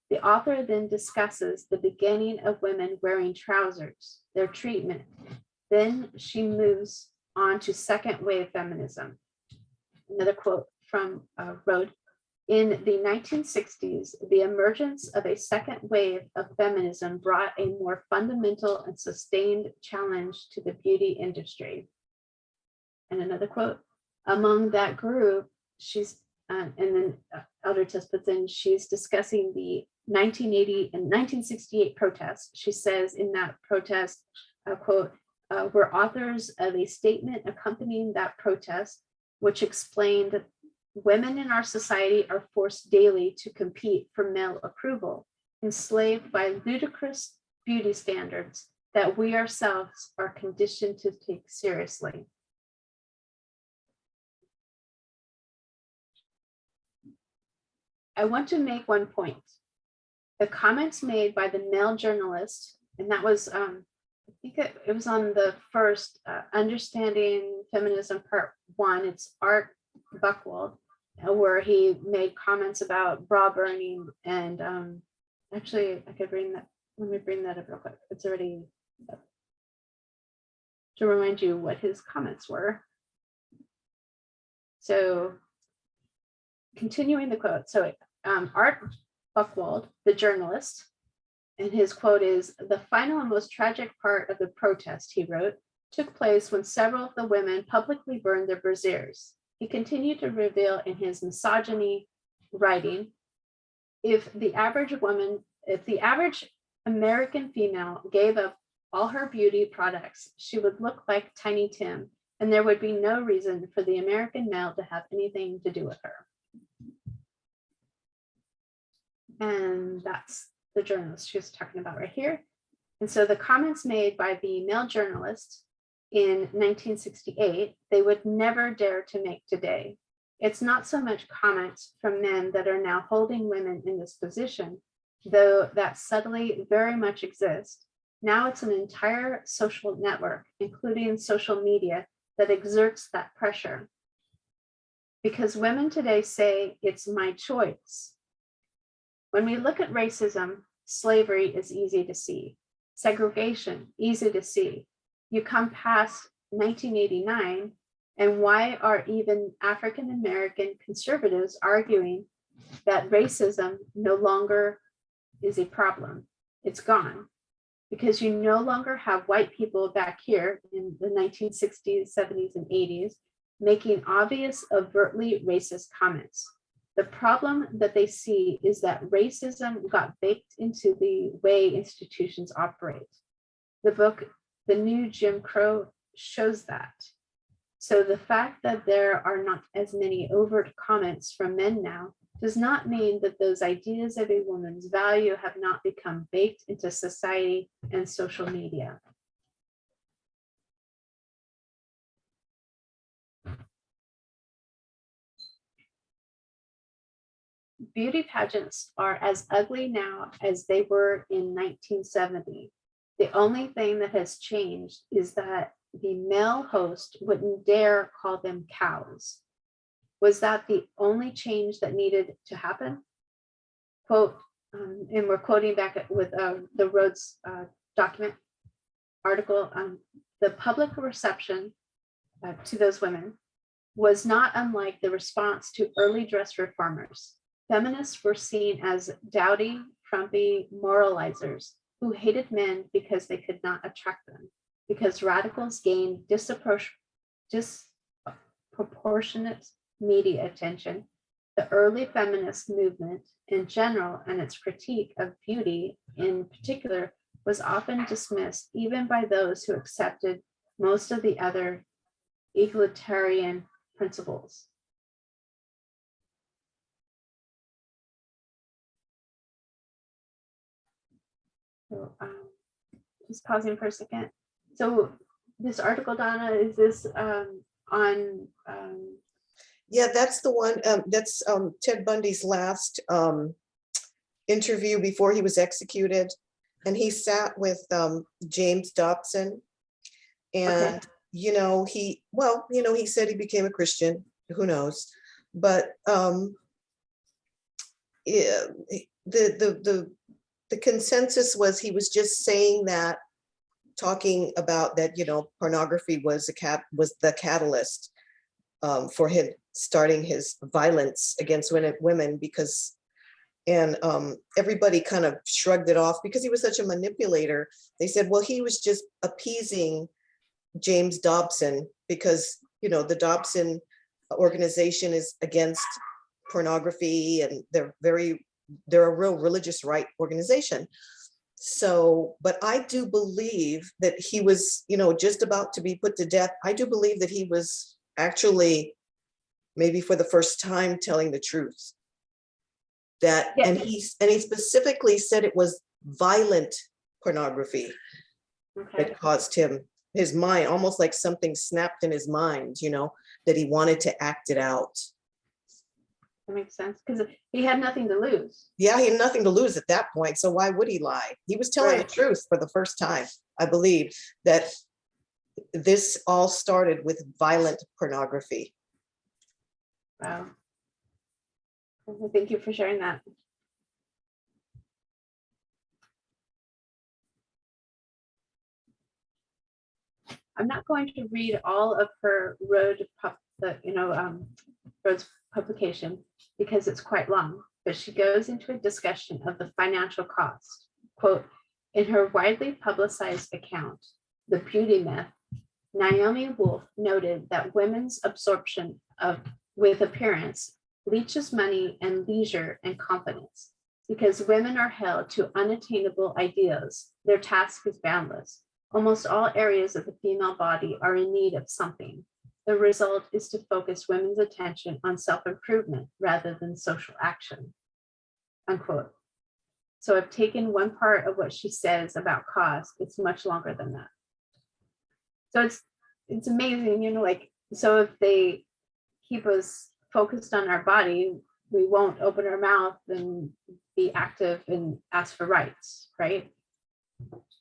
Speaker 2: The author then discusses the beginning of women wearing trousers, their treatment. Then she moves on to second wave feminism. Another quote from Rode. In the 1960s, the emergence of a second wave of feminism brought a more fundamental and sustained challenge to the beauty industry. And another quote, among that group, she's, and then Elder Tess puts in, she's discussing the 1980 and 1968 protests. She says in that protest, quote, were authors of a statement accompanying that protest, which explained women in our society are forced daily to compete for male approval, enslaved by ludicrous beauty standards that we ourselves are conditioned to take seriously. I want to make one point. The comments made by the male journalist, and that was think it was on the first Understanding Feminism Part 1. It's Art Buchwald, where he made comments about bra burning. And actually, I could bring that. Let me bring that up real quick. It's already up. To remind you what his comments were. So, continuing the quote. So, Art Buchwald, the journalist, and his quote is, "The final and most tragic part of the protest," he wrote, "took place when several of the women publicly burned their brassieres." He continued to reveal in his misogyny writing, if the average American female gave up all her beauty products, she would look like Tiny Tim, and there would be no reason for the American male to have anything to do with her. And that's the journalist she was talking about right here. And so the comments made by the male journalist in 1968, they would never dare to make today. It's not so much comments from men that are now holding women in this position, though that subtly very much exists. Now it's an entire social network, including social media, that exerts that pressure. Because women today say, "It's my choice." When we look at racism, slavery is easy to see. Segregation, easy to see. You come past 1989, and why are even African American conservatives arguing that racism no longer is a problem? It's gone. Because you no longer have white people back here in the 1960s, 70s, and 80s making obvious, overtly racist comments. The problem that they see is that racism got baked into the way institutions operate. The book, The New Jim Crow, shows that. So the fact that there are not as many overt comments from men now does not mean that those ideas of a woman's value have not become baked into society and social media. Beauty pageants are as ugly now as they were in 1970. The only thing that has changed is that the male host wouldn't dare call them cows. Was that the only change that needed to happen? Quote, and we're quoting back with the Rhodes document article, the public reception to those women was not unlike the response to early dress reformers. Feminists were seen as dowdy, frumpy moralizers who hated men because they could not attract them, because radicals gained disproportionate media attention. The early feminist movement in general and its critique of beauty in particular was often dismissed even by those who accepted most of the other egalitarian principles. So just pausing for a second. So this article, Donna, is this on?
Speaker 5: Yeah, that's the one, that's Ted Bundy's last interview before he was executed. And he sat with James Dobson. And,
Speaker 2: Okay.
Speaker 5: he said he became a Christian, who knows? But the consensus was he was just saying that, talking about that, pornography was the catalyst for him starting his violence against women because, and everybody kind of shrugged it off because he was such a manipulator. They said, well, he was just appeasing James Dobson because, the Dobson organization is against pornography and they're a real religious right organization. So, but I do believe that he was, just about to be put to death. I do believe that he was actually maybe for the first time telling the truth. That,
Speaker 2: Yeah.
Speaker 5: and he specifically said it was violent pornography
Speaker 2: Okay.
Speaker 5: that caused him, his mind, almost like something snapped in his mind, that he wanted to act it out.
Speaker 2: That makes sense, because he had nothing to lose.
Speaker 5: Yeah, he had nothing to lose at that point, so why would he lie? He was telling the
Speaker 2: Right.
Speaker 5: truth for the first time. I believe that this all started with violent pornography.
Speaker 2: Wow. Well, thank you for sharing that. I'm not going to read all of her Rhodes publication because it's quite long, but she goes into a discussion of the financial cost. Quote, in her widely publicized account, The Beauty Myth, Naomi Woolf noted that women's absorption with appearance leeches money and leisure and confidence. Because women are held to unattainable ideas, their task is boundless. Almost all areas of the female body are in need of something. The result is to focus women's attention on self-improvement rather than social action. Unquote. So I've taken one part of what she says about cost. It's much longer than that. So it's amazing, like, so if they keep us focused on our body, we won't open our mouth and be active and ask for rights, right?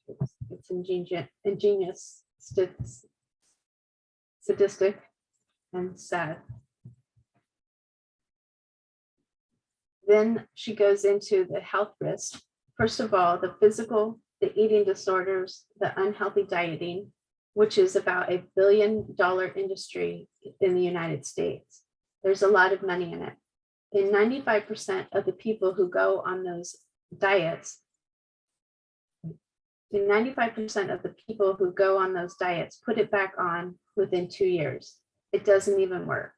Speaker 2: It's ingenious, sadistic, and sad. Then she goes into the health risks. First of all, the physical, the eating disorders, the unhealthy dieting, which is about $1 billion industry in the United States. There's a lot of money in it. And 95% of the people who go on those diets, 95% of the people who go on those diets put it back on within 2 years. It doesn't even work.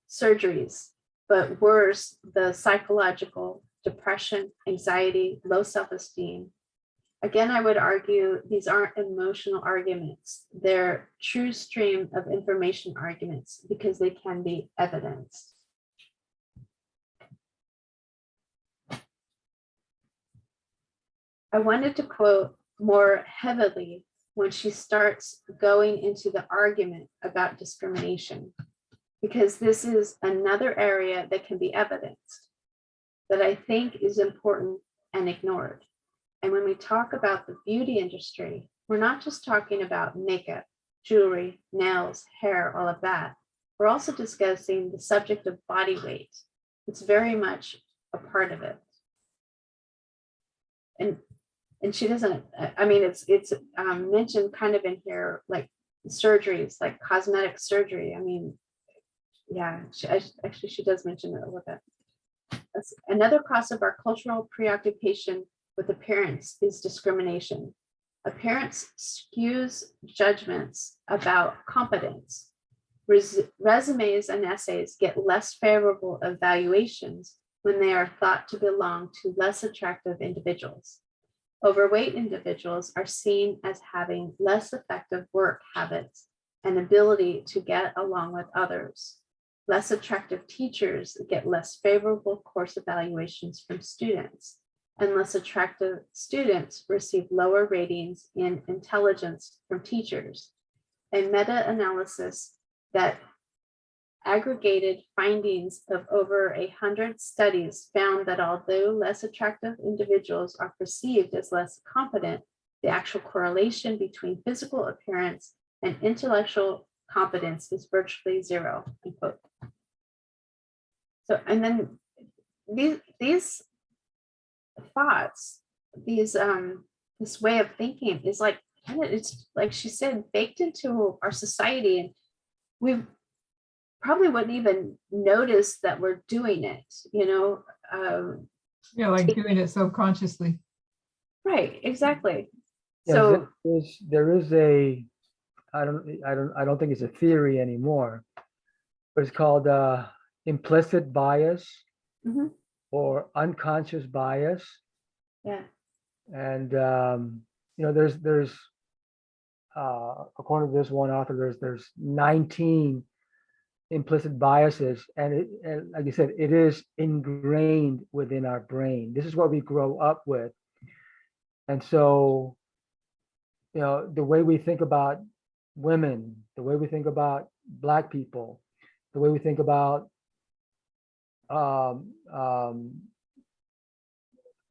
Speaker 2: Surgeries, but worse, the psychological, depression, anxiety, low self-esteem. Again, I would argue these aren't emotional arguments. They're true stream of information arguments because they can be evidenced. I wanted to quote more heavily when she starts going into the argument about discrimination, because this is another area that can be evidenced that I think is important and ignored. And when we talk about the beauty industry, we're not just talking about makeup, jewelry, nails, hair, all of that. We're also discussing the subject of body weight. It's very much a part of it. And she doesn't, I mean, it's mentioned kind of in here, like surgeries, like cosmetic surgery. I mean, yeah, she does mention it a little bit. That's another cause of our cultural preoccupation with appearance is discrimination. Appearance skews judgments about competence. Resumes and essays get less favorable evaluations when they are thought to belong to less attractive individuals. Overweight individuals are seen as having less effective work habits and ability to get along with others. Less attractive teachers get less favorable course evaluations from students, and less attractive students receive lower ratings in intelligence from teachers. A meta-analysis that aggregated findings of over 100 studies found that although less attractive individuals are perceived as less competent, the actual correlation between physical appearance and intellectual competence is virtually zero, unquote. So, and then these thoughts, this way of thinking is like, it's like she said, baked into our society, and we probably wouldn't even notice that we're doing it,
Speaker 1: Yeah, like doing it subconsciously.
Speaker 2: Right, exactly.
Speaker 3: Yes,
Speaker 2: So
Speaker 3: there is a, I don't think it's a theory anymore, but it's called implicit bias
Speaker 2: mhm,
Speaker 3: or unconscious bias.
Speaker 2: yeah,
Speaker 3: And there's according to this one author, there's 19 implicit biases, and like you said, it is ingrained within our brain. This is what we grow up with. And so, the way we think about women, the way we think about Black people, the way we think about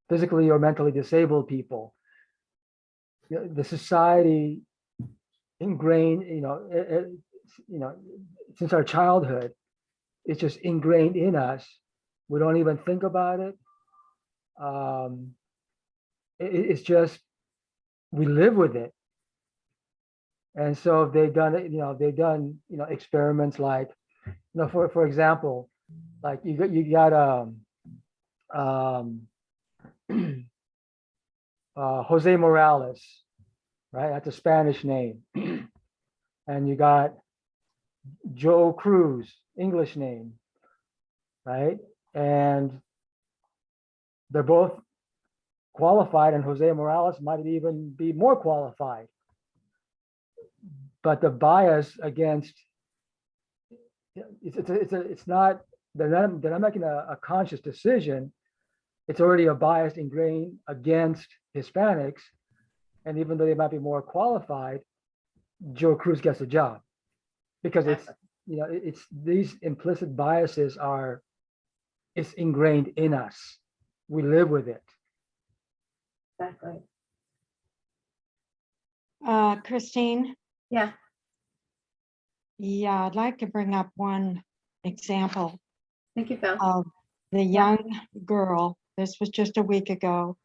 Speaker 3: physically or mentally disabled people. The society ingrained, since our childhood, it's just ingrained in us. We don't even think about it. It's just, we live with it. And so they've done it, experiments like, for example, like you got Jose Morales, right? That's a Spanish name. And you got Joe Cruz, English name, right? And they're both qualified, and Jose Morales might even be more qualified. But the bias against, it's not, they're not making a conscious decision. It's already a bias ingrained against Hispanics. And even though they might be more qualified, Joe Cruz gets a job because it's these implicit biases it's ingrained in us. We live with it.
Speaker 2: Exactly.
Speaker 7: Christine,
Speaker 2: Yeah.
Speaker 7: yeah, I'd like to bring up one example
Speaker 2: Thank you, Phil.
Speaker 7: of the young girl. This was just a week ago.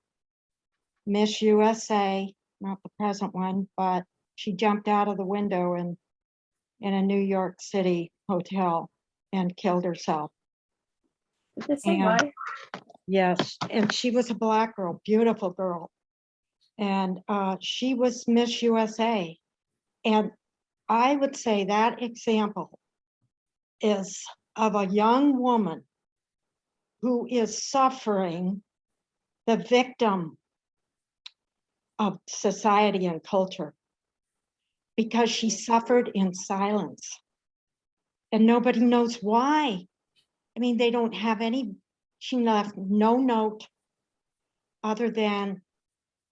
Speaker 7: Miss USA, not the present one, but she jumped out of the window in a New York City hotel and killed herself.
Speaker 2: Did they say
Speaker 7: And-
Speaker 2: why?
Speaker 7: Yes, and she was a Black girl, beautiful girl. And she was Miss USA. And I would say that example is of a young woman who is suffering, the victim of society and culture, because she suffered in silence. And nobody knows why. I mean, they don't have she left no note other than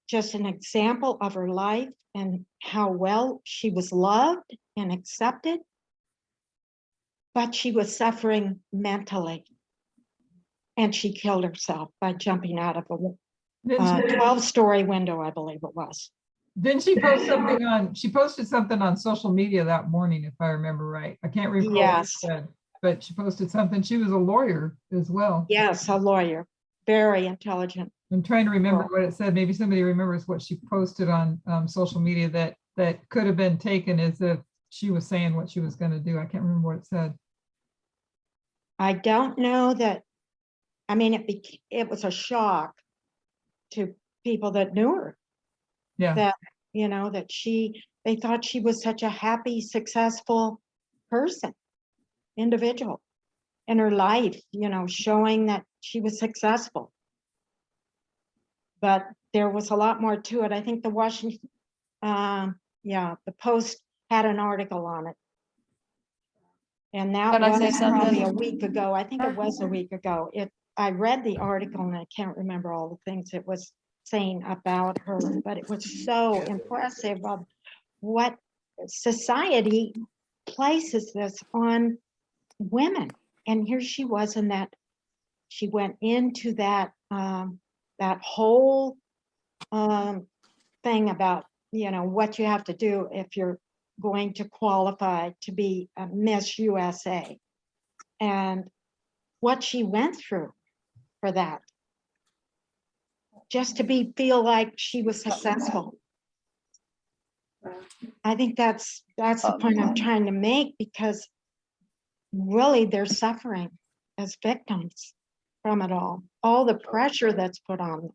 Speaker 7: just an example of her life and how well she was loved and accepted. But she was suffering mentally. And she killed herself by jumping out of a
Speaker 1: Didn't she,
Speaker 7: 12-story window, I believe it was.
Speaker 1: didn't she post something on, she posted something on social media that morning, if I remember right. I can't recall what
Speaker 7: Yes.
Speaker 1: she said, but she posted something. She was a lawyer as well.
Speaker 7: Yes, a lawyer, very intelligent.
Speaker 1: I'm trying to remember what it said. Maybe somebody remembers what she posted on social media that could have been taken as if she was saying what she was going to do. I can't remember what it said.
Speaker 7: I don't know that, I mean, it was a shock to people that knew her,
Speaker 1: Yeah.
Speaker 7: that, that they thought she was such a happy, successful person, individual in her life, showing that she was successful. But there was a lot more to it. I think the Washington, the Post had an article on it. And that
Speaker 8: Can I
Speaker 7: was
Speaker 8: say
Speaker 7: probably
Speaker 8: something?
Speaker 7: a week ago. I think it was a week ago. I read the article and I can't remember all the things it was saying about her, but it was so impressive of what society places this on women. And here she was in that, she went into that whole thing about, what you have to do if you're going to qualify to be a Miss USA and what she went through for that, just to feel like she was successful. I think that's the point I'm trying to make, because really they're suffering as victims from it all the pressure that's put on them.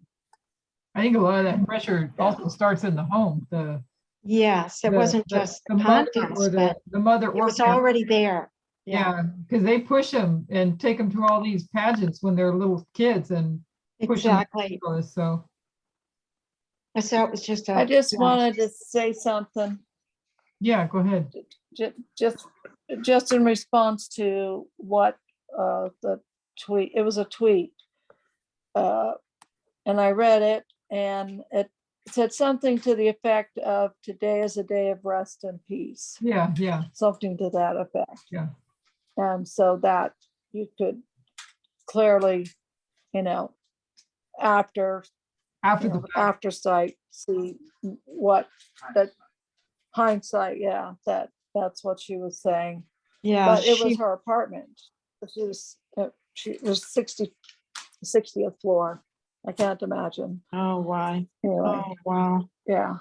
Speaker 1: I think a lot of that pressure also starts in the home.
Speaker 7: Yes, it wasn't just the
Speaker 1: mother
Speaker 7: contents,
Speaker 1: or
Speaker 7: but
Speaker 1: the mother
Speaker 7: it
Speaker 1: or
Speaker 7: was
Speaker 1: parent.
Speaker 7: already there.
Speaker 1: Yeah, because they push them and take them to all these pageants when they're little kids and push them.
Speaker 7: Exactly.
Speaker 1: So
Speaker 7: So it was just
Speaker 8: I just wanted to say something,
Speaker 1: yeah, go ahead.
Speaker 8: just in response to what the tweet, it was a tweet. And I read it, and it said something to the effect of, today is a day of rest and peace,
Speaker 1: Yeah.
Speaker 8: something to that effect.
Speaker 1: Yeah.
Speaker 8: And so that you could clearly, you know, after
Speaker 1: After the,
Speaker 8: after sight, see what that hindsight, yeah, that's what she was saying.
Speaker 7: Yeah,
Speaker 8: But it was
Speaker 7: she,
Speaker 8: her apartment. She was 60th floor. I can't imagine.
Speaker 7: oh, why?
Speaker 8: Anyway,
Speaker 7: Oh, wow.
Speaker 8: yeah,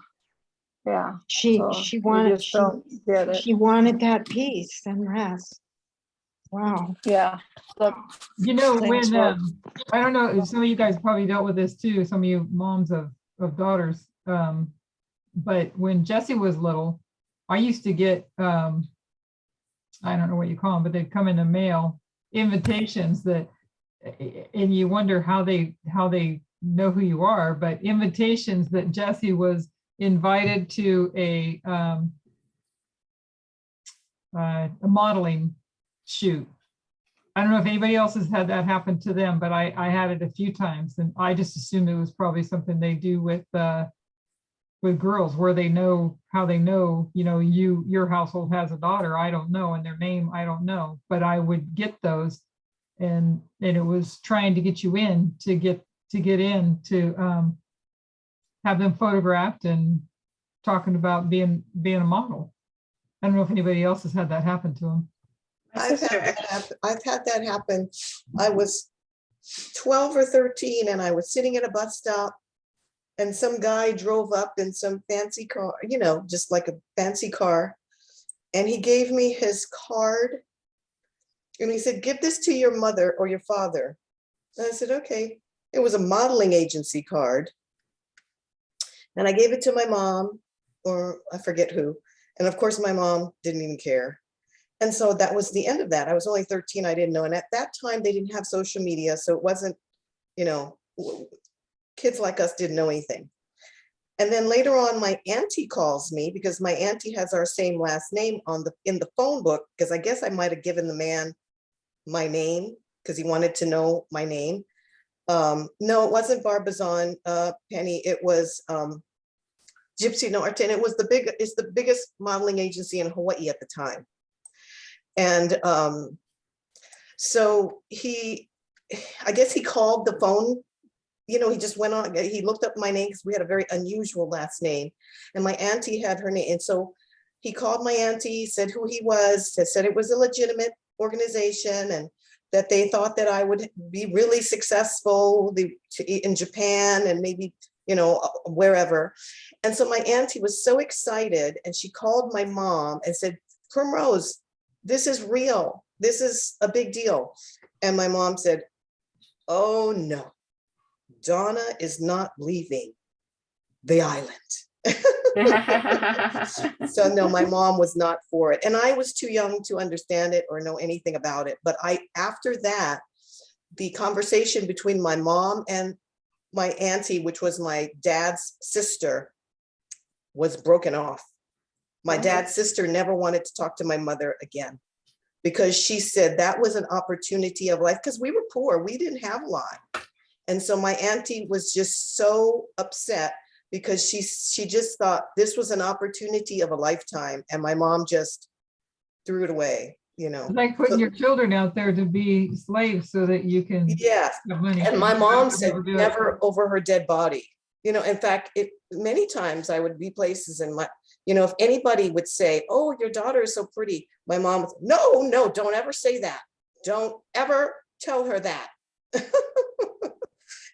Speaker 8: yeah.
Speaker 7: She
Speaker 8: So
Speaker 7: she
Speaker 8: we
Speaker 7: wanted
Speaker 8: just don't get it.
Speaker 7: she wanted that peace and rest. Wow.
Speaker 8: Yeah. But
Speaker 1: you know,
Speaker 8: things
Speaker 1: when,
Speaker 8: were-
Speaker 1: I don't know, some of you guys probably dealt with this too, some of you moms of daughters. But when Jesse was little, I used to get, I don't know what you call them, but they'd come in the mail, invitations that, and you wonder how they know who you are, but invitations that Jesse was invited to a modeling shoot. I don't know if anybody else has had that happen to them, but I had it a few times, and I just assumed it was probably something they do with girls, where they know how they know, you know, your household has a daughter. I don't know, and their name I don't know, but I would get those, and it was trying to get you in to get in to have them photographed and talking about being a model. I don't know if anybody else has had that happen to them.
Speaker 2: My
Speaker 5: I've
Speaker 2: sister
Speaker 5: had that happen. I was 12 or 13 and I was sitting at a bus stop and some guy drove up in some fancy car, you know, just like a fancy car. And he gave me his card and he said, give this to your mother or your father. And I said, okay. It was a modeling agency card. And I gave it to my mom, or I forget who. And of course, my mom didn't even care. And so that was the end of that. I was only 13, I didn't know. And at that time, they didn't have social media. So it wasn't, you know, kids like us didn't know anything. And then later on, my auntie calls me because my auntie has our same last name in the phone book, because I guess I might have given the man my name because he wanted to know my name. No, it wasn't Barbizon, Penny. It was Gypsy Norton. And it's the biggest modeling agency in Hawaii at the time. And so I guess he called the phone, you know, he just went on, he looked up my name because we had a very unusual last name. And my auntie had her name. And so he called my auntie, said who he was, said it was a legitimate organization and that they thought that I would be really successful in Japan and maybe, you know, wherever. And so my auntie was so excited and she called my mom and said, Primrose, this is real. This is a big deal. And my mom said, oh no, Donna is not leaving the island. So no, my mom was not for it. And I was too young to understand it or know anything about it. But after that, the conversation between my mom and my auntie, which was my dad's sister, was broken off. My dad's sister never wanted to talk to my mother again because she said that was an opportunity of life, because we were poor, we didn't have a lot. And so my auntie was just so upset because she just thought this was an opportunity of a lifetime. And my mom just threw it away, you know.
Speaker 1: It's like putting your children out there to be slaves so that you can
Speaker 5: Yeah.
Speaker 1: have money.
Speaker 5: And my mom said
Speaker 1: Never do it.
Speaker 5: never over her dead body. You know, in fact, many times I would be places and you know, if anybody would say, oh, your daughter is so pretty, my mom would say, no, don't ever say that. Don't ever tell her that.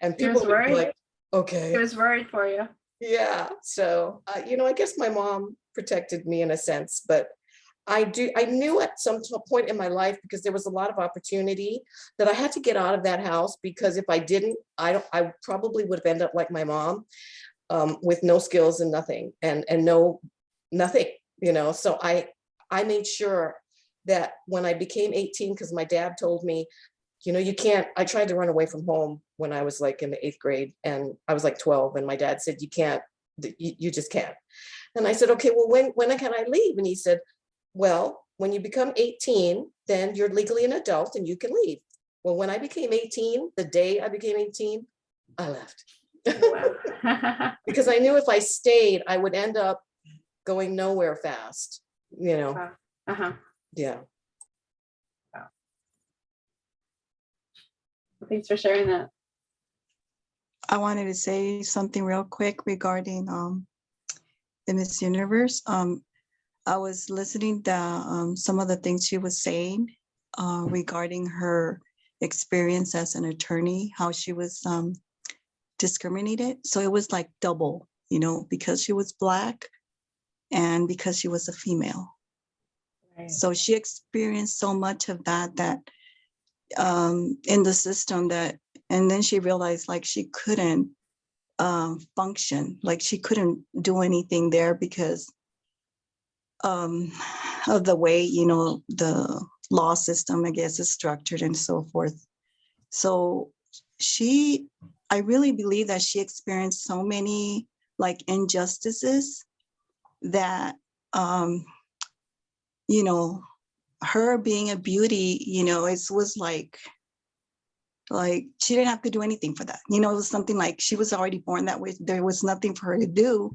Speaker 5: And
Speaker 2: She was
Speaker 5: people would be
Speaker 2: worried.
Speaker 5: like, okay.
Speaker 2: She was worried for you.
Speaker 5: Yeah. So, you know, I guess my mom protected me in a sense, but I knew at some point in my life, because there was a lot of opportunity, that I had to get out of that house, because if I didn't, I probably would have ended up like my mom, with no skills and nothing and nothing, you know. So I made sure that when I became 18, because my dad told me, you know, you can't, I tried to run away from home when I was like in the 8th grade and I was like 12, and my dad said, you can't, you just can't. And I said, okay, well, when can I leave? And he said, well, when you become 18, then you're legally an adult and you can leave. Well, when I became 18, the day I became 18, I left.
Speaker 2: Wow.
Speaker 5: Because I knew if I stayed, I would end up going nowhere fast, you know.
Speaker 2: Wow. Uh-huh.
Speaker 5: Yeah.
Speaker 2: Thanks for sharing that.
Speaker 4: I wanted to say something real quick regarding the Miss Universe. I was listening to some of the things she was saying regarding her experience as an attorney, how she was discriminated. So it was like double, you know, because she was Black and because she was a female.
Speaker 2: Right.
Speaker 4: So she experienced so much of that in the system that, and then she realized like she couldn't function, like she couldn't do anything there because of the way, you know, the law system, I guess, is structured and so forth. So I really believe that she experienced so many like injustices that, you know, her being a beauty, you know, it was like she didn't have to do anything for that. You know, it was something like she was already born that way. There was nothing for her to do,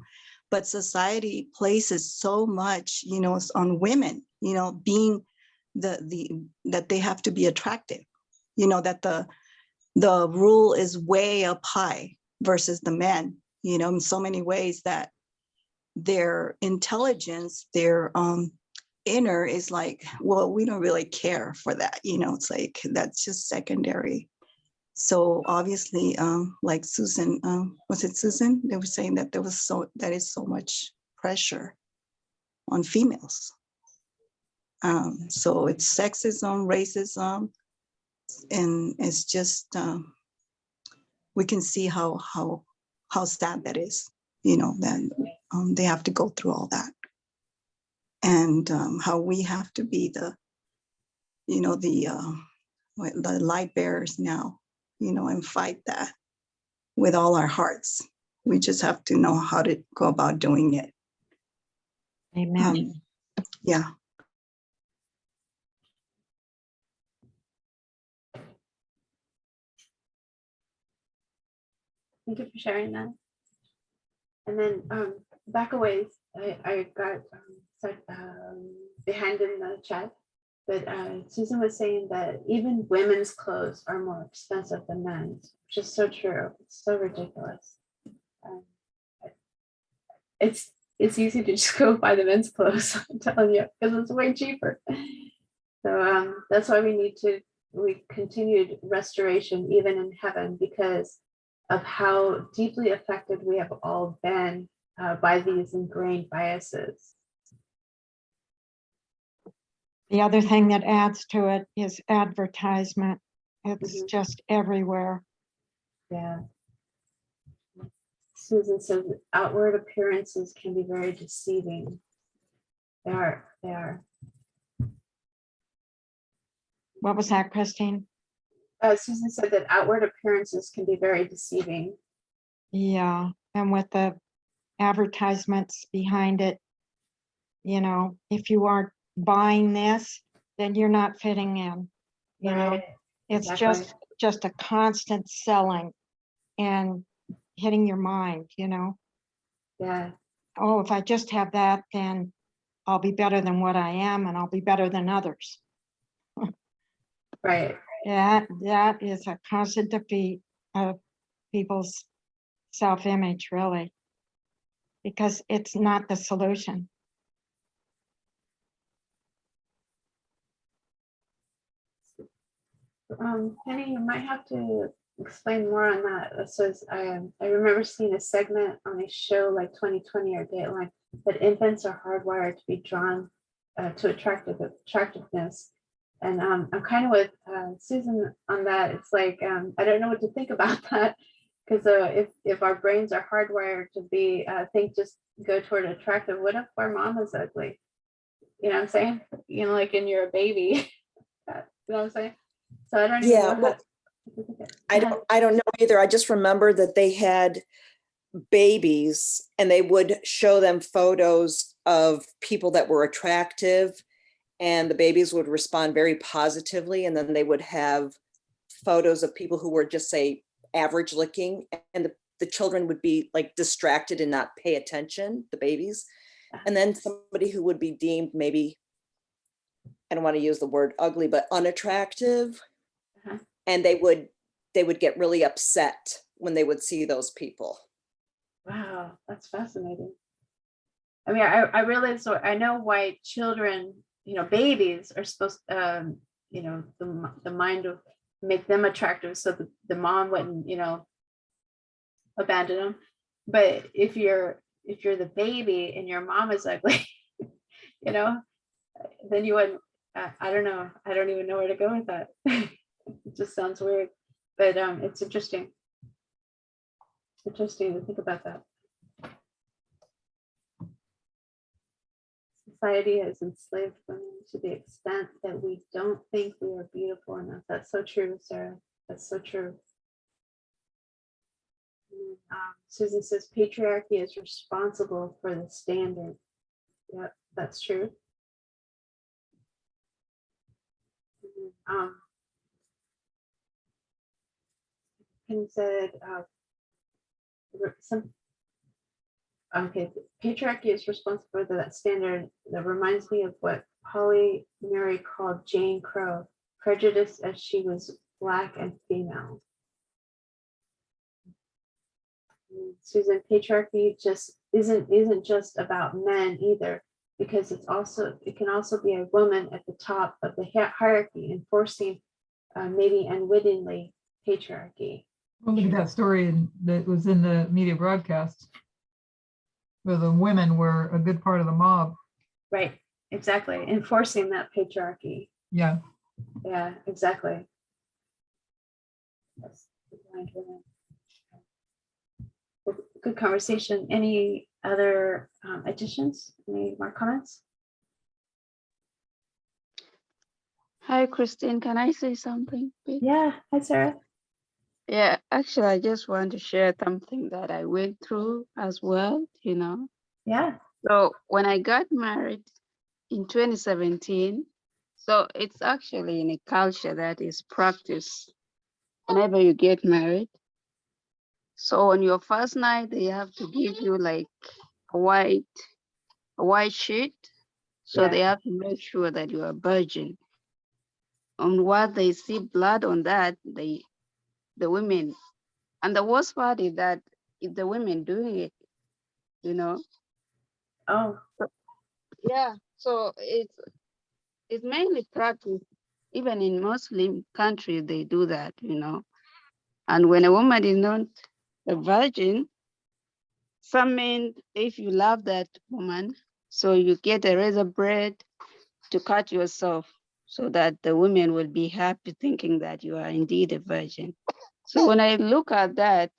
Speaker 4: but society places so much, you know, on women, you know, being that they have to be attractive, you know, that the rule is way up high versus the men, you know, in so many ways that their intelligence, their inner is like, well, we don't really care for that, you know, it's like that's just secondary. So obviously, like Susan, was it Susan? They were saying that that is so much pressure on females. So it's sexism, racism, and it's just we can see how sad that is. You know, that they have to go through all that, and how we have to be the, you know, the light bearers now, you know, and fight that with all our hearts. We just have to know how to go about doing it.
Speaker 7: Amen.
Speaker 4: Yeah.
Speaker 2: Thank you for sharing that. And then back a ways, I got behind in the chat, but Susan was saying that even women's clothes are more expensive than men's, which is so true. It's so ridiculous. It's easy to just go buy the men's clothes, I'm telling you, because it's way cheaper. So that's why we continued restoration even in heaven, because of how deeply affected we have all been by these ingrained biases.
Speaker 7: The other thing that adds to it is advertisement. It's just everywhere.
Speaker 2: Yeah. Susan says outward appearances can be very deceiving. They are.
Speaker 7: What was that, Christine?
Speaker 2: Susan said that outward appearances can be very deceiving.
Speaker 7: Yeah, and with the advertisements behind it, you know, if you aren't buying this, then you're not fitting in. You know,
Speaker 2: Right,
Speaker 7: it's
Speaker 2: exactly.
Speaker 7: just a constant selling and hitting your mind, you know.
Speaker 2: Yeah.
Speaker 7: Oh, if I just have that, then I'll be better than what I am, and I'll be better than others.
Speaker 2: Right.
Speaker 7: That is a constant defeat of people's self-image, really, because it's not the solution.
Speaker 2: Penny, you might have to explain more on that. It says I remember seeing a segment on a show like 2020 or Dateline that infants are hardwired to be drawn to attractiveness. And I'm kind of with Susan on that. It's like I don't know what to think about that, because if our brains are hardwired to be just go toward attractive, what if our mom is ugly? You know what I'm saying? You know, like, and you're a baby. You know what I'm saying? So I don't even
Speaker 9: Yeah,
Speaker 2: know
Speaker 9: well,
Speaker 2: how.
Speaker 9: I don't know either. I just remember that they had babies and they would show them photos of people that were attractive, and the babies would respond very positively. And then they would have photos of people who were just, say, average looking, and the children would be like distracted and not pay attention, the babies. And then somebody who would be deemed maybe, I don't want to use the word ugly, but unattractive. And they would they would get really upset when they would see those people.
Speaker 2: Wow, that's fascinating. I mean, I realize, so I know why children, babies are supposed, the mind will make them attractive so the mom wouldn't, abandon them. But if you're the baby and your mom is ugly, then you wouldn't, I don't know. I don't even know where to go with that. It just sounds weird, but it's interesting. Interesting to think about that. Society has enslaved women to the extent that we don't think we are beautiful enough. That's so true, Sarah. That's so true. Susan says patriarchy is responsible for the standard. Yep, that's true. And said patriarchy is responsible for that standard. That reminds me of what Polly Murray called Jane Crow, prejudice as she was Black and female. Susan, patriarchy just isn't just about men either, because it can also be a woman at the top of the hierarchy enforcing maybe unwittingly patriarchy.
Speaker 1: Well, look at that story that was in the media broadcast, where the women were a good part of the mob.
Speaker 2: Right, exactly. Enforcing that patriarchy.
Speaker 1: Yeah.
Speaker 2: Yeah, exactly. That's blind women. Good conversation. Any other additions? Any more comments?
Speaker 10: Hi, Christine. Can I say something, please?
Speaker 2: Yeah. Hi, Sarah.
Speaker 10: Yeah, actually, I just want to share something that I went through as well,
Speaker 2: Yeah.
Speaker 10: So when I got married in 2017, so it's actually in a culture that is practiced whenever you get married. So on your first night, they have to give you like a white sheet. So
Speaker 2: Yeah.
Speaker 10: they have to make sure that you are virgin. On what they see blood on that, the women, and the worst part is that if the women doing it,
Speaker 2: Oh.
Speaker 10: Yeah, so it's mainly practice. Even in Muslim countries, they do that, And when a woman is not a virgin, some men, if you love that woman, so you get a razor blade to cut yourself so that the women will be happy thinking that you are indeed a virgin. So when I look at that,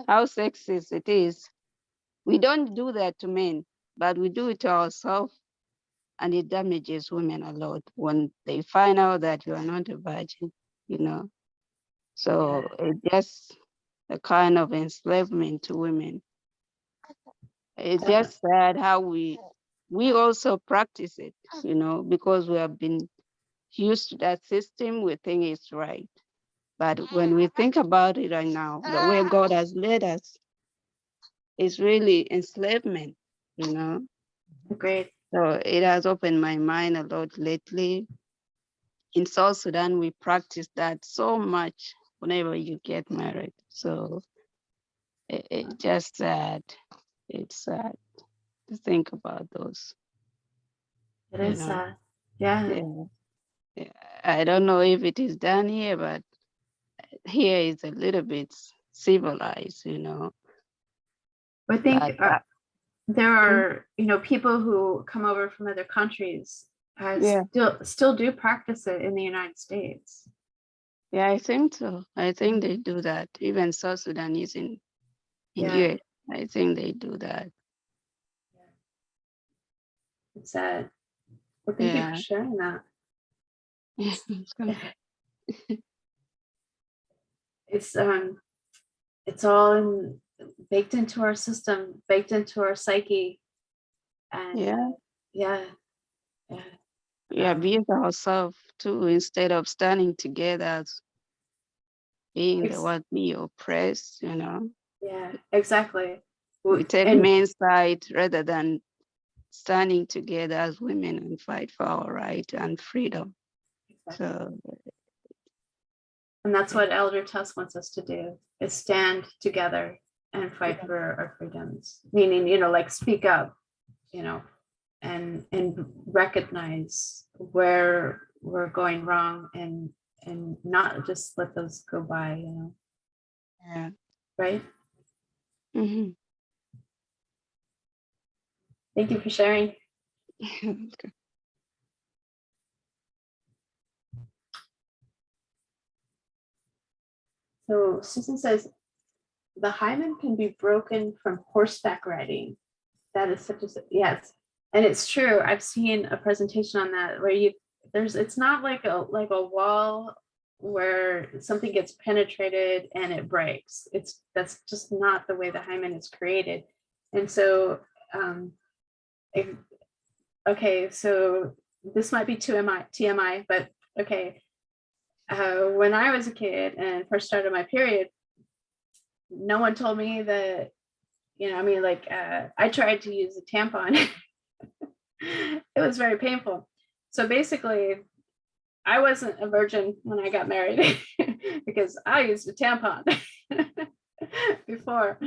Speaker 10: how sexist it is, we don't do that to men, but we do it to ourselves, and it damages women a lot when they find out that you are not a virgin, So it's just a kind of enslavement to women. It's just sad how we also practice it, because we have been used to that system, we think it's right. But when we think about it right now, the way God has led us, it's really enslavement,
Speaker 2: Great.
Speaker 10: So it has opened my mind a lot lately. In South Sudan, we practice that so much whenever you get married. So it's just sad. It's sad to think about those.
Speaker 2: It is sad. Yeah.
Speaker 10: Yeah. I don't know if it is done here, but here is a little bit civilized,
Speaker 2: I think
Speaker 10: But,
Speaker 2: there are, people who come over from other countries still do practice it in the United States.
Speaker 10: Yeah, I think so. I think they do that. Even South Sudanese in here, I think they do that.
Speaker 2: It's sad. Well, thank you for sharing that. It's all baked into our system, baked into our psyche, and
Speaker 10: we abuse ourselves too, instead of standing together as being the one we oppress,
Speaker 2: Yeah, exactly.
Speaker 10: We take men's side rather than standing together as women and fight for our right and freedom. So
Speaker 2: And that's what Elder Tuss wants us to do, is stand together and fight for our freedoms. Meaning, like speak up, and recognize where we're going wrong and not just let those go by,
Speaker 10: Yeah.
Speaker 2: right?
Speaker 10: Mhm.
Speaker 2: Thank you for sharing. So Susan says, the hymen can be broken from horseback riding. That is such a, yes. And it's true. I've seen a presentation on that where it's not like a wall where something gets penetrated and it breaks. That's just not the way the hymen is created. And so, okay, so this might be TMI, but okay. When I was a kid and first started my period, no one told me that, I tried to use a tampon. It was very painful. So basically, I wasn't a virgin when I got married because I used a tampon before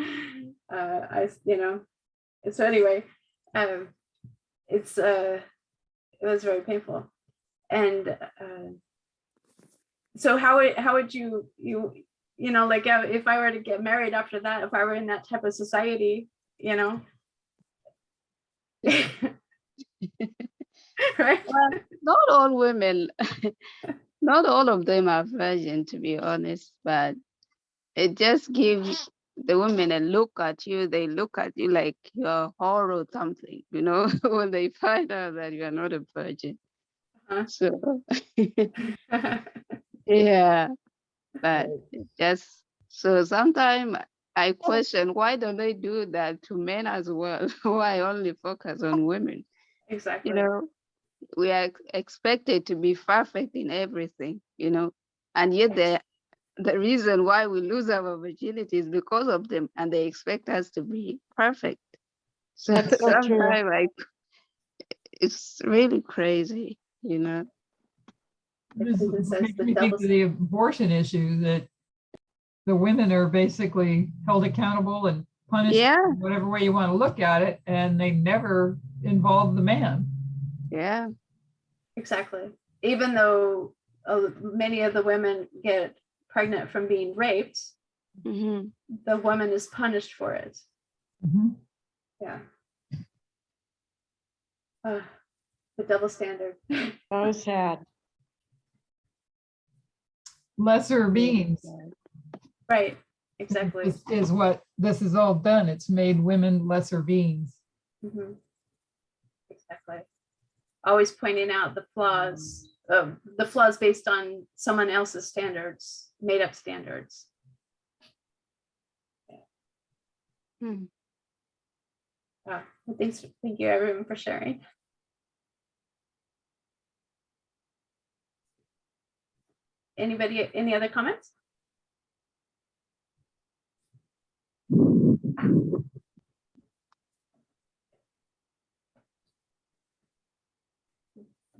Speaker 2: so anyway, it was very painful. And so how would you if I were to get married after that, if I were in that type of society, right?
Speaker 10: Well, not all women, not all of them are virgin, to be honest, but it just gives the women a look at you. They look at you like you're a whore or something, when they find out that you're not a virgin.
Speaker 2: Uh-huh.
Speaker 10: So, yeah, but so sometimes I question, why don't they do that to men as well? Why only focus on women?
Speaker 2: Exactly.
Speaker 10: We are expected to be perfect in everything, and yet the reason why we lose our virginity is because of them, and they expect us to be perfect. So
Speaker 7: That's so true.
Speaker 10: sometimes it's really crazy,
Speaker 2: Like Susan says,
Speaker 1: Makes
Speaker 2: the
Speaker 1: me think
Speaker 2: devil's
Speaker 1: of the abortion issue, that the women are basically held accountable and punished
Speaker 10: Yeah.
Speaker 1: whatever way you want to look at it, and they never involve the man.
Speaker 10: Yeah.
Speaker 2: exactly. Even though many of the women get pregnant from being raped,
Speaker 10: Mm-hmm.
Speaker 2: the woman is punished for it.
Speaker 1: Mhm.
Speaker 2: Yeah. The double standard.
Speaker 7: So sad.
Speaker 1: Lesser beings
Speaker 2: Right. Exactly.
Speaker 1: is what this has all done. It's made women lesser beings.
Speaker 2: Mhm. Exactly. Always pointing out the flaws based on someone else's standards, made up standards.
Speaker 10: Hmm.
Speaker 2: Well, thank you everyone for sharing. Anybody, any other comments?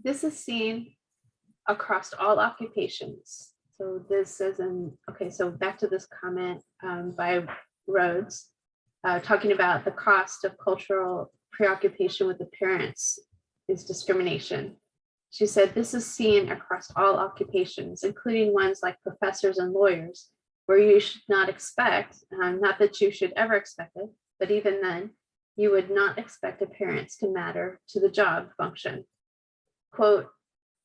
Speaker 2: This is seen across all occupations. So this is so back to this comment by Rhodes, talking about the cost of cultural preoccupation with appearance is discrimination. She said, this is seen across all occupations, including ones like professors and lawyers, where you should not expect, not that you should ever expect it, but even then, you would not expect appearance to matter to the job function. Quote,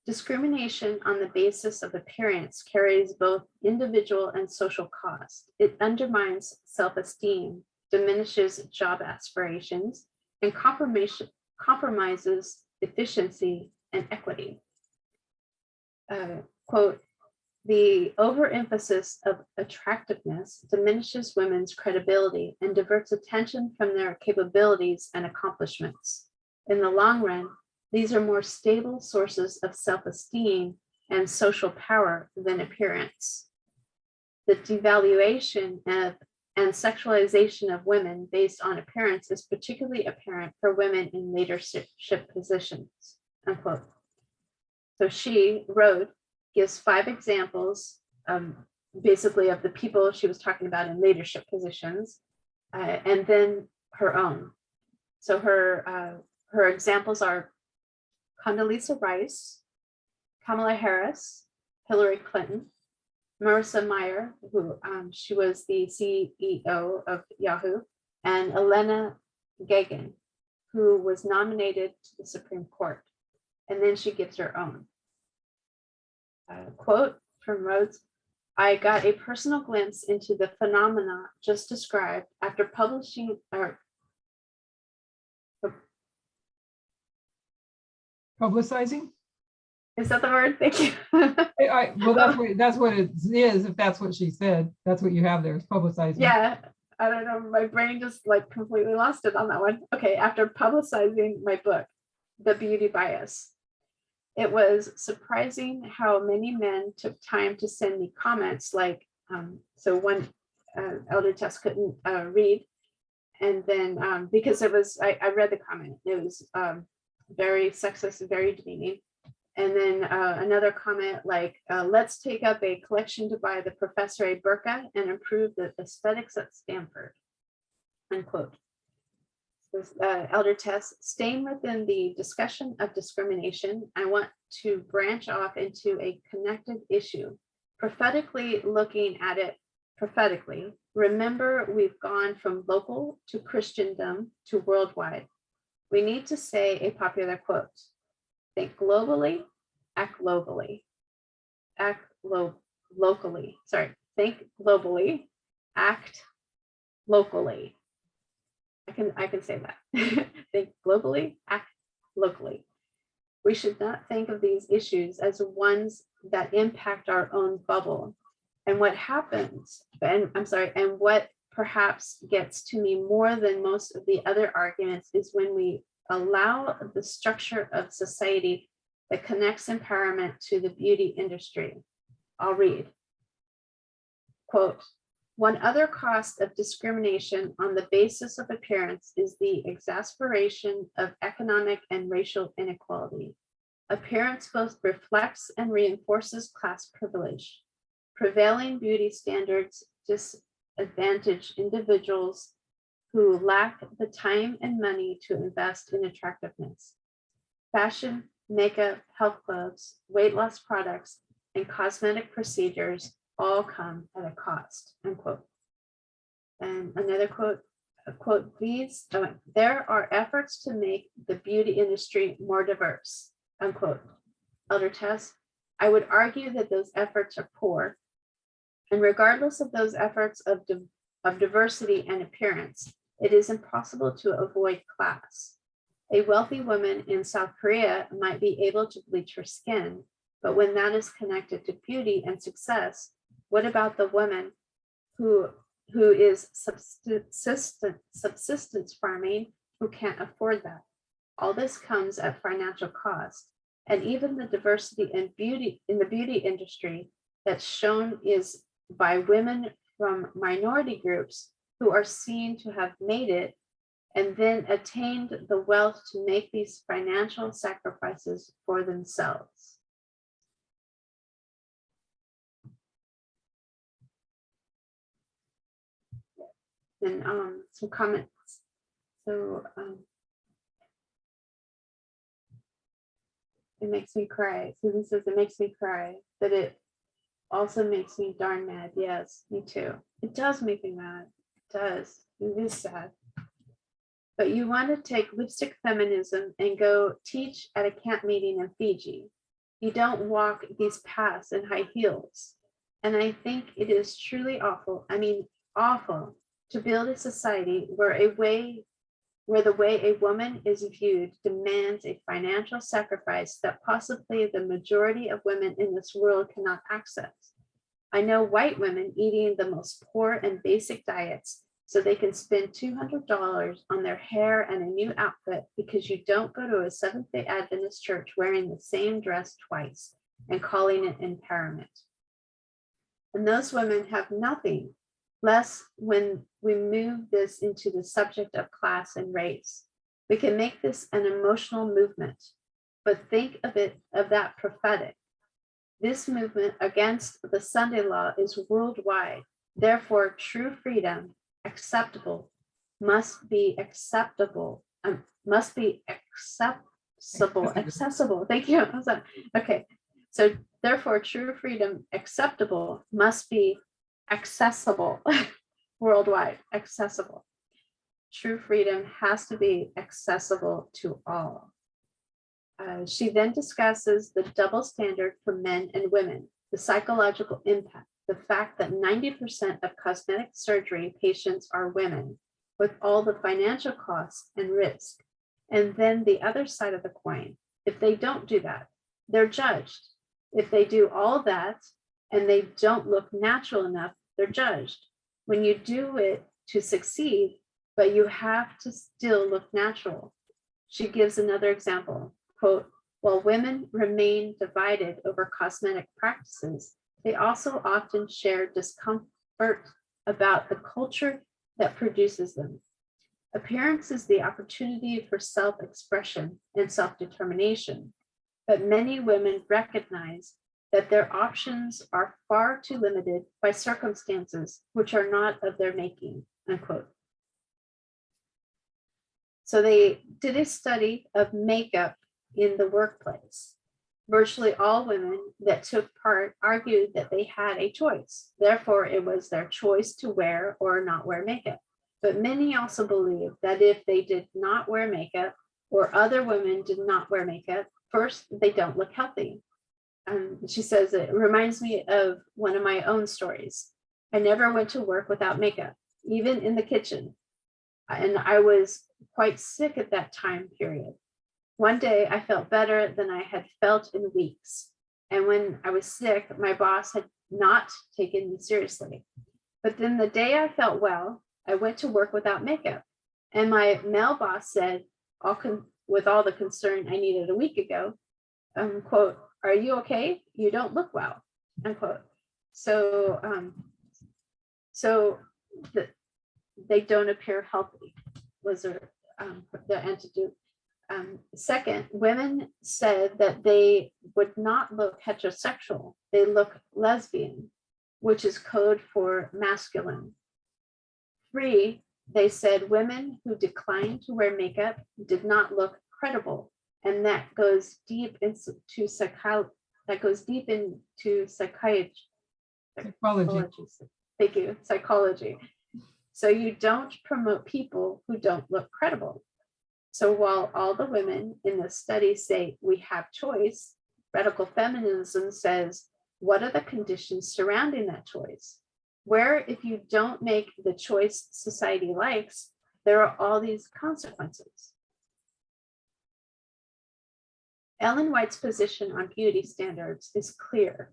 Speaker 2: discrimination on the basis of appearance carries both individual and social cost. It undermines self-esteem, diminishes job aspirations, and compromises efficiency and equity. Quote, the overemphasis of attractiveness diminishes women's credibility and diverts attention from their capabilities and accomplishments. In the long run, these are more stable sources of self-esteem and social power than appearance. The devaluation and sexualization of women based on appearance is particularly apparent for women in leadership positions, unquote. So she wrote, gives 5 examples basically of the people she was talking about in leadership positions, and then her own. So her examples are Condoleezza Rice, Kamala Harris, Hillary Clinton, Marissa Mayer, who she was the CEO of Yahoo, and Elena Kagan, who was nominated to the Supreme Court. And then she gives her own. Quote from Rhodes, I got a personal glimpse into the phenomena just described after publishing
Speaker 1: Publicizing?
Speaker 2: is that the word? Thank you.
Speaker 1: Well, that's what it is, if that's what she said. That's what you have there, is publicizing.
Speaker 2: Yeah, I don't know. My brain just like completely lost it on that one. Okay, after publicizing my book, The Beauty Bias, it was surprising how many men took time to send me comments like, so one Elder Tess couldn't read. And then because it was, I read the comment, it was very sexist and very demeaning. And then another comment like, let's take up a collection to buy the professor a burqa and improve the aesthetics at Stanford, unquote. Elder Tess, staying within the discussion of discrimination, I want to branch off into a connected issue. Prophetically looking at it prophetically, remember we've gone from local to Christendom to worldwide. We need to say a popular quote. Think globally, act globally. Act locally. Sorry, think globally, act locally. I can say that. Think globally, act locally. We should not think of these issues as ones that impact our own bubble. And what happens, and what perhaps gets to me more than most of the other arguments is when we allow the structure of society that connects empowerment to the beauty industry. I'll read. Quote, one other cost of discrimination on the basis of appearance is the exasperation of economic and racial inequality. Appearance both reflects and reinforces class privilege. Prevailing beauty standards disadvantage individuals who lack the time and money to invest in attractiveness. Fashion, makeup, health clubs, weight loss products, and cosmetic procedures all come at a cost, unquote. And another quote, there are efforts to make the beauty industry more diverse, unquote. Elder Tess, I would argue that those efforts are poor. And regardless of those efforts of diversity and appearance, it is impossible to avoid class. A wealthy woman in South Korea might be able to bleach her skin, but when that is connected to beauty and success, what about the woman who is subsistence farming who can't afford that? All this comes at financial cost. And even the diversity in the beauty industry that's shown is by women from minority groups who are seen to have made it and then attained the wealth to make these financial sacrifices for themselves. And some comments. So it makes me cry. Susan says it makes me cry, but it also makes me darn mad. Yes, me too. It does make me mad. It does. It is sad. But you want to take lipstick feminism and go teach at a camp meeting in Fiji. You don't walk these paths in high heels. And I think it is truly awful. I mean, awful to build a society where the way a woman is viewed demands a financial sacrifice that possibly the majority of women in this world cannot access. I know white women eating the most poor and basic diets so they can spend $200 on their hair and a new outfit because you don't go to a Seventh-day Adventist church wearing the same dress twice and calling it empowerment. And those women have nothing less when we move this into the subject of class and race. We can make this an emotional movement, but think of that prophetic. This movement against the Sunday law is worldwide. Therefore, true freedom, acceptable, must be acceptable, accessible. Thank you. Okay. So therefore, true freedom, acceptable, must be accessible worldwide, accessible. True freedom has to be accessible to all. She then discusses the double standard for men and women, the psychological impact, the fact that 90% of cosmetic surgery patients are women, with all the financial costs and risk. And then the other side of the coin, if they don't do that, they're judged. If they do all that and they don't look natural enough, they're judged. When you do it to succeed, but you have to still look natural. She gives another example, quote, while women remain divided over cosmetic practices, they also often share discomfort about the culture that produces them. Appearance is the opportunity for self-expression and self-determination, but many women recognize that their options are far too limited by circumstances which are not of their making, unquote. So they did a study of makeup in the workplace. Virtually all women that took part argued that they had a choice. Therefore, it was their choice to wear or not wear makeup. But many also believed that if they did not wear makeup or other women did not wear makeup, first, they don't look healthy. She says, it reminds me of one of my own stories. I never went to work without makeup, even in the kitchen. And I was quite sick at that time period. One day I felt better than I had felt in weeks. And when I was sick, my boss had not taken me seriously. But then the day I felt well, I went to work without makeup. And my male boss said, with all the concern I needed a week ago, quote, are you okay? You don't look well, unquote. So, they don't appear healthy, was the antidote. Second, women said that they would not look heterosexual, they look lesbian, which is code for masculine. 3, they said women who declined to wear makeup did not look credible, and that goes deep into psychology. Thank you, psychology. So you don't promote people who don't look credible. So while all the women in the study say we have choice, radical feminism says, what are the conditions surrounding that choice? Where if you don't make the choice society likes, there are all these consequences. Ellen White's position on beauty standards is clear.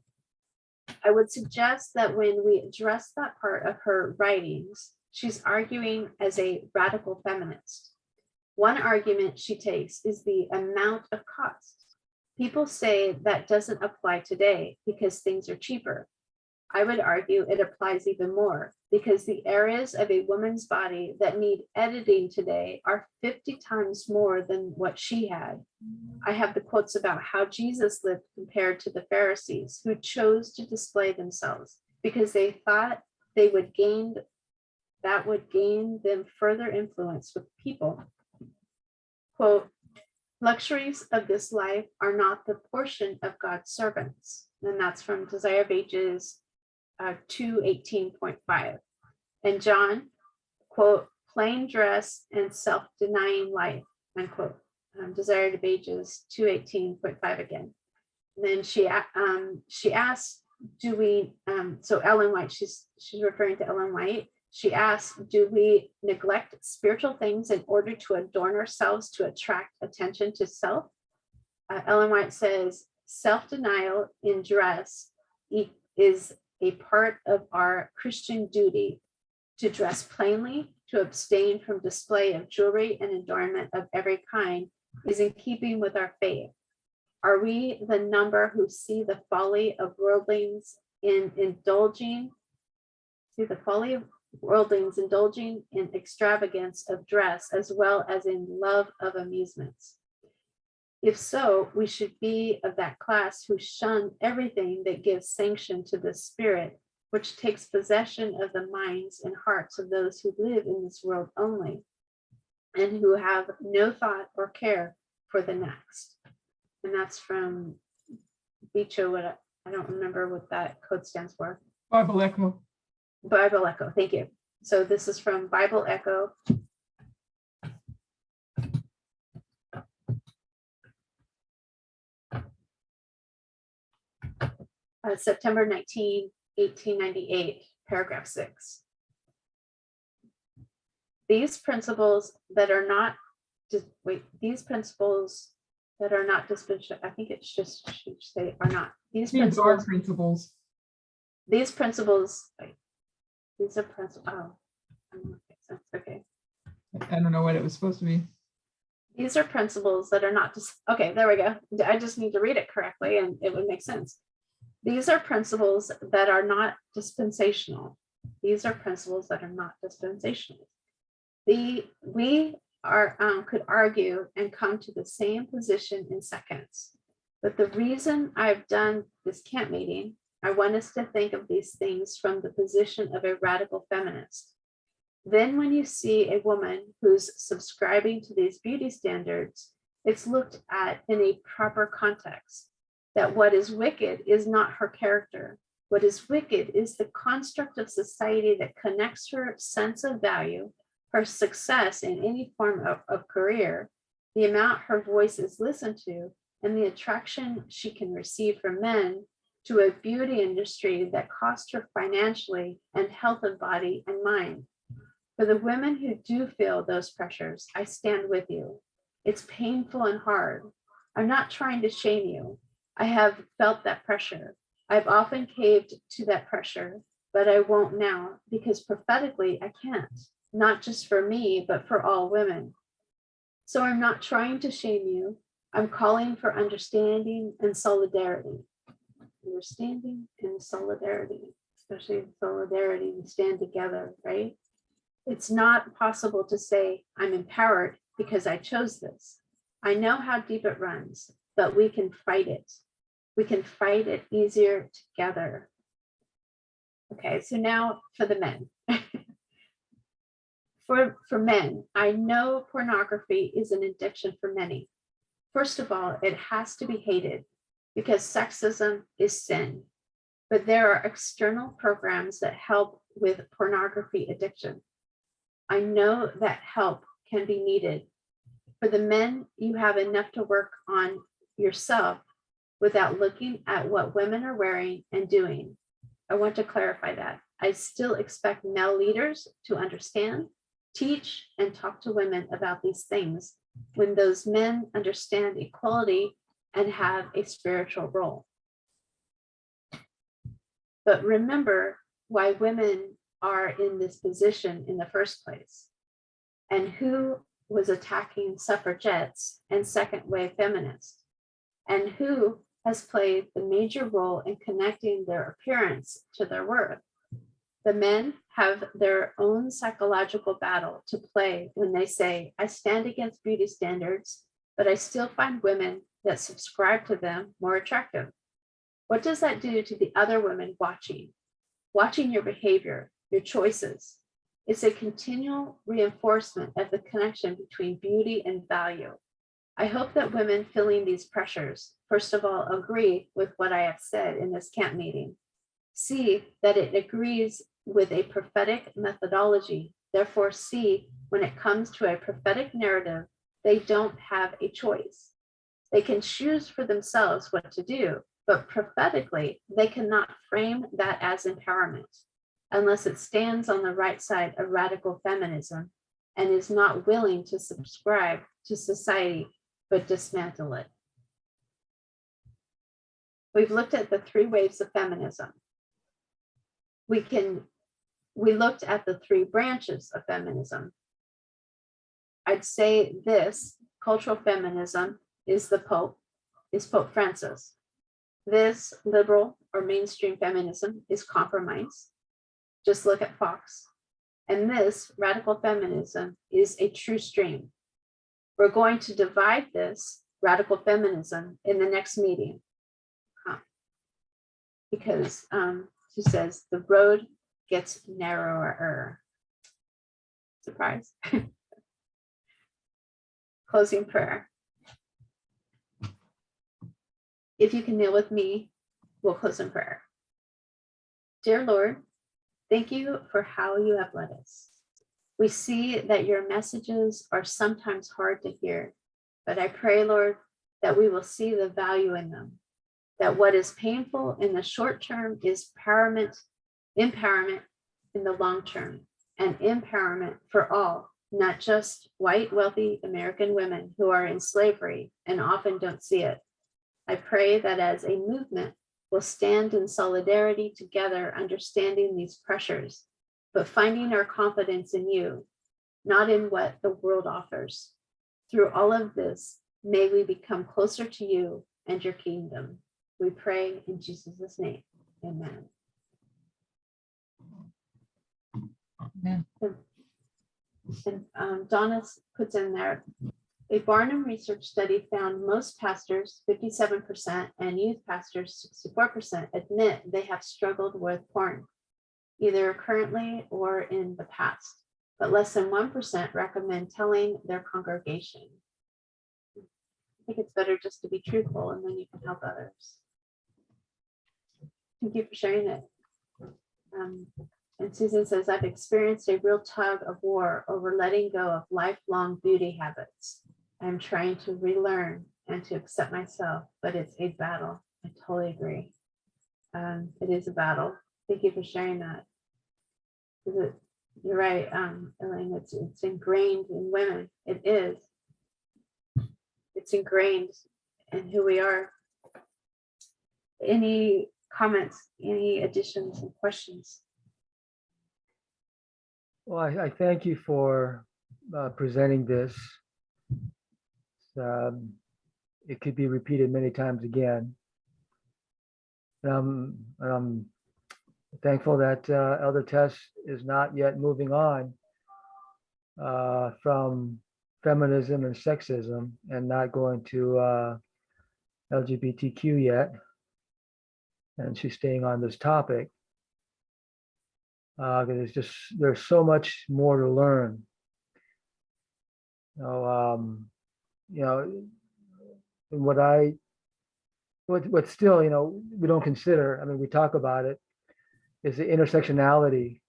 Speaker 2: I would suggest that when we address that part of her writings, she's arguing as a radical feminist. One argument she takes is the amount of cost. People say that doesn't apply today because things are cheaper. I would argue it applies even more because the areas of a woman's body that need editing today are 50 times more than what she had. I have the quotes about how Jesus lived compared to the Pharisees who chose to display themselves because they thought they would gain them further influence with people. Quote, luxuries of this life are not the portion of God's servants. And that's from Desire of Ages 2:18.5. And John, quote, plain dress and self-denying life, unquote. Desire of Ages 2:18.5 again. And then she asked, do we, so Ellen White, she's referring to Ellen White. She asks, do we neglect spiritual things in order to adorn ourselves to attract attention to self? Ellen White says, self-denial in dress is a part of our Christian duty to dress plainly, to abstain from display of jewelry and adornment of every kind is in keeping with our faith. Are we the number who see the folly of worldlings indulging in extravagance of dress as well as in love of amusements? If so, we should be of that class who shun everything that gives sanction to the spirit, which takes possession of the minds and hearts of those who live in this world only, and who have no thought or care for the next. And that's from Bicho, what I don't remember what that code stands for.
Speaker 1: Bible Echo.
Speaker 2: Bible Echo, thank you. So this is from Bible Echo. September 19, 1898, paragraph 6. These principles that are not, these principles that are not dispensation, I think it should say are not. These
Speaker 1: These are
Speaker 2: principles,
Speaker 1: principles.
Speaker 2: these principles, these are principles, oh, I don't know if it makes sense, okay.
Speaker 1: I don't know what it was supposed to be.
Speaker 2: These are principles that are not, okay, there we go. I just need to read it correctly and it would make sense. These are principles that are not dispensational. These are principles that are not dispensational. We are could argue and come to the same position in seconds. But the reason I've done this camp meeting, I want us to think of these things from the position of a radical feminist. Then when you see a woman who's subscribing to these beauty standards, it's looked at in a proper context. That what is wicked is not her character. What is wicked is the construct of society that connects her sense of value, her success in any form of career, the amount her voice is listened to, and the attraction she can receive from men to a beauty industry that costs her financially and health of body and mind. For the women who do feel those pressures, I stand with you. It's painful and hard. I'm not trying to shame you. I have felt that pressure. I've often caved to that pressure, but I won't now because prophetically I can't, not just for me, but for all women. So I'm not trying to shame you. I'm calling for understanding and solidarity. Understanding and solidarity, especially solidarity, we stand together, right? It's not possible to say I'm empowered because I chose this. I know how deep it runs, but we can fight it. We can fight it easier together. Okay, so now for the men. For men, I know pornography is an addiction for many. First of all, it has to be hated because sexism is sin. But there are external programs that help with pornography addiction. I know that help can be needed. For the men, you have enough to work on yourself without looking at what women are wearing and doing. I want to clarify that. I still expect male leaders to understand, teach, and talk to women about these things when those men understand equality and have a spiritual role. But remember why women are in this position in the first place, and who was attacking suffragettes and second wave feminists, and who has played the major role in connecting their appearance to their worth. The men have their own psychological battle to play when they say, I stand against beauty standards, but I still find women that subscribe to them more attractive. What does that do to the other women watching your behavior, your choices? It's a continual reinforcement of the connection between beauty and value. I hope that women feeling these pressures, first of all, agree with what I have said in this camp meeting. See that it agrees with a prophetic methodology. Therefore, see when it comes to a prophetic narrative, they don't have a choice. They can choose for themselves what to do, but prophetically, they cannot frame that as empowerment unless it stands on the right side of radical feminism and is not willing to subscribe to society, but dismantle it. We've looked at the three waves of feminism. We looked at the three branches of feminism. I'd say this cultural feminism is Pope Francis. This liberal or mainstream feminism is compromise. Just look at Fox. And this radical feminism is a true stream. We're going to divide this radical feminism in the next meeting. Because she says the road gets narrower. Surprise. Closing prayer. If you can kneel with me, we'll close in prayer. Dear Lord, thank you for how you have led us. We see that your messages are sometimes hard to hear, but I pray, Lord, that we will see the value in them, that what is painful in the short term is empowerment in the long term, and empowerment for all, not just white, wealthy American women who are in slavery and often don't see it. I pray that as a movement, we'll stand in solidarity together, understanding these pressures, but finding our confidence in you, not in what the world offers. Through all of this, may we become closer to you and your kingdom. We pray in Jesus' name. Amen.
Speaker 1: Amen.
Speaker 2: And Donna puts in there, a Barnum research study found most pastors, 57%, and youth pastors, 64%, admit they have struggled with porn, either currently or in the past, but less than 1% recommend telling their congregation. I think it's better just to be truthful, and then you can help others. Thank you for sharing it. And Susan says, I've experienced a real tug of war over letting go of lifelong beauty habits. I'm trying to relearn and to accept myself, but it's a battle. I totally agree. It is a battle. Thank you for sharing that. You're right, Elaine, it's ingrained in women. It is. It's ingrained in who we are. Any comments, any additions and questions?
Speaker 3: Well, I thank you for presenting this. It could be repeated many times again. And I'm thankful that Elder Tess is not yet moving on from feminism and sexism and not going to LGBTQ yet. And she's staying on this topic. Because there's so much more to learn. And what still, we don't consider, I mean, we talk about it, is the intersectionality.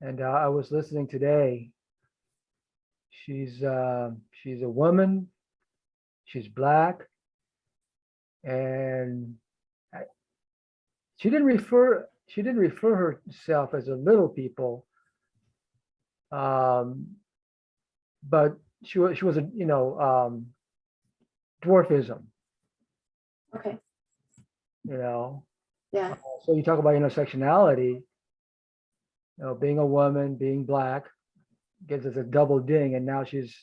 Speaker 3: And I was listening today. She's a woman, she's Black, and she didn't refer herself as a little people, but she was a dwarfism.
Speaker 2: Okay.
Speaker 3: Yeah. So you talk about intersectionality. Being a woman, being Black, gives us a double ding, and now she has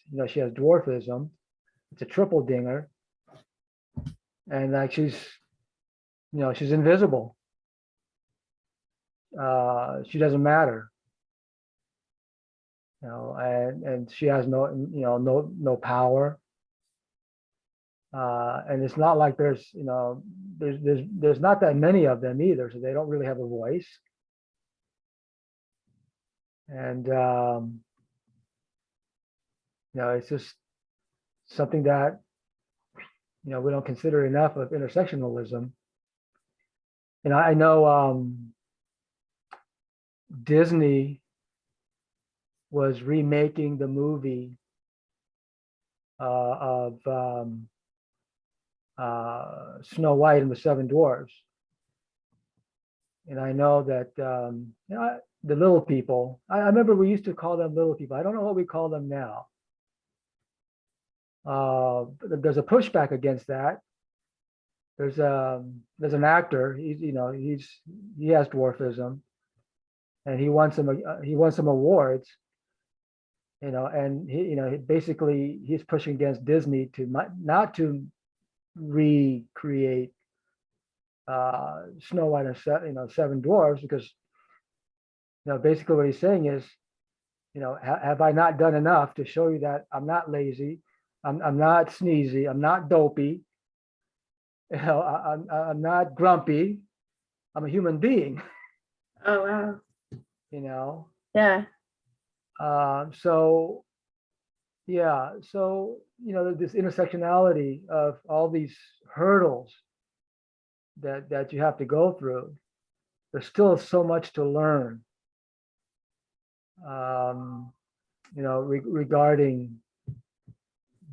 Speaker 3: dwarfism. It's a triple dinger, and like she's invisible. She doesn't matter, and she has no power, and it's not like there's not that many of them either, so they don't really have a voice, and it's just something that we don't consider enough of intersectionalism. And I know Disney was remaking the movie of Snow White and the Seven Dwarfs. And I know that the little people, I remember we used to call them little people. I don't know what we call them now. There's a pushback against that. There's an actor, he has dwarfism, and he won some awards, and he's pushing against Disney to not to recreate Snow White and Seven Dwarfs, because basically what he's saying is, have I not done enough to show you that I'm not lazy, I'm not sneezy. I'm not dopey. You know, I'm not grumpy. I'm a human being,
Speaker 2: Oh, wow.
Speaker 3: you know.
Speaker 2: Yeah.
Speaker 3: So yeah, so you know, this intersectionality of all these hurdles that you have to go through. There's still so much to learn. You know, regarding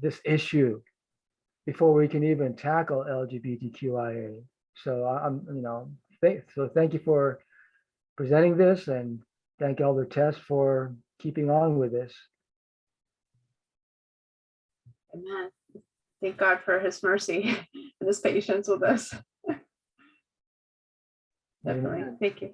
Speaker 3: this issue before we can even tackle LGBTQIA. So I'm, you know, thank you for presenting this, and thank Elder Tess for keeping on with this.
Speaker 2: Amen. Thank God for his mercy and his patience with us. Definitely.
Speaker 3: Amen.
Speaker 2: Thank you.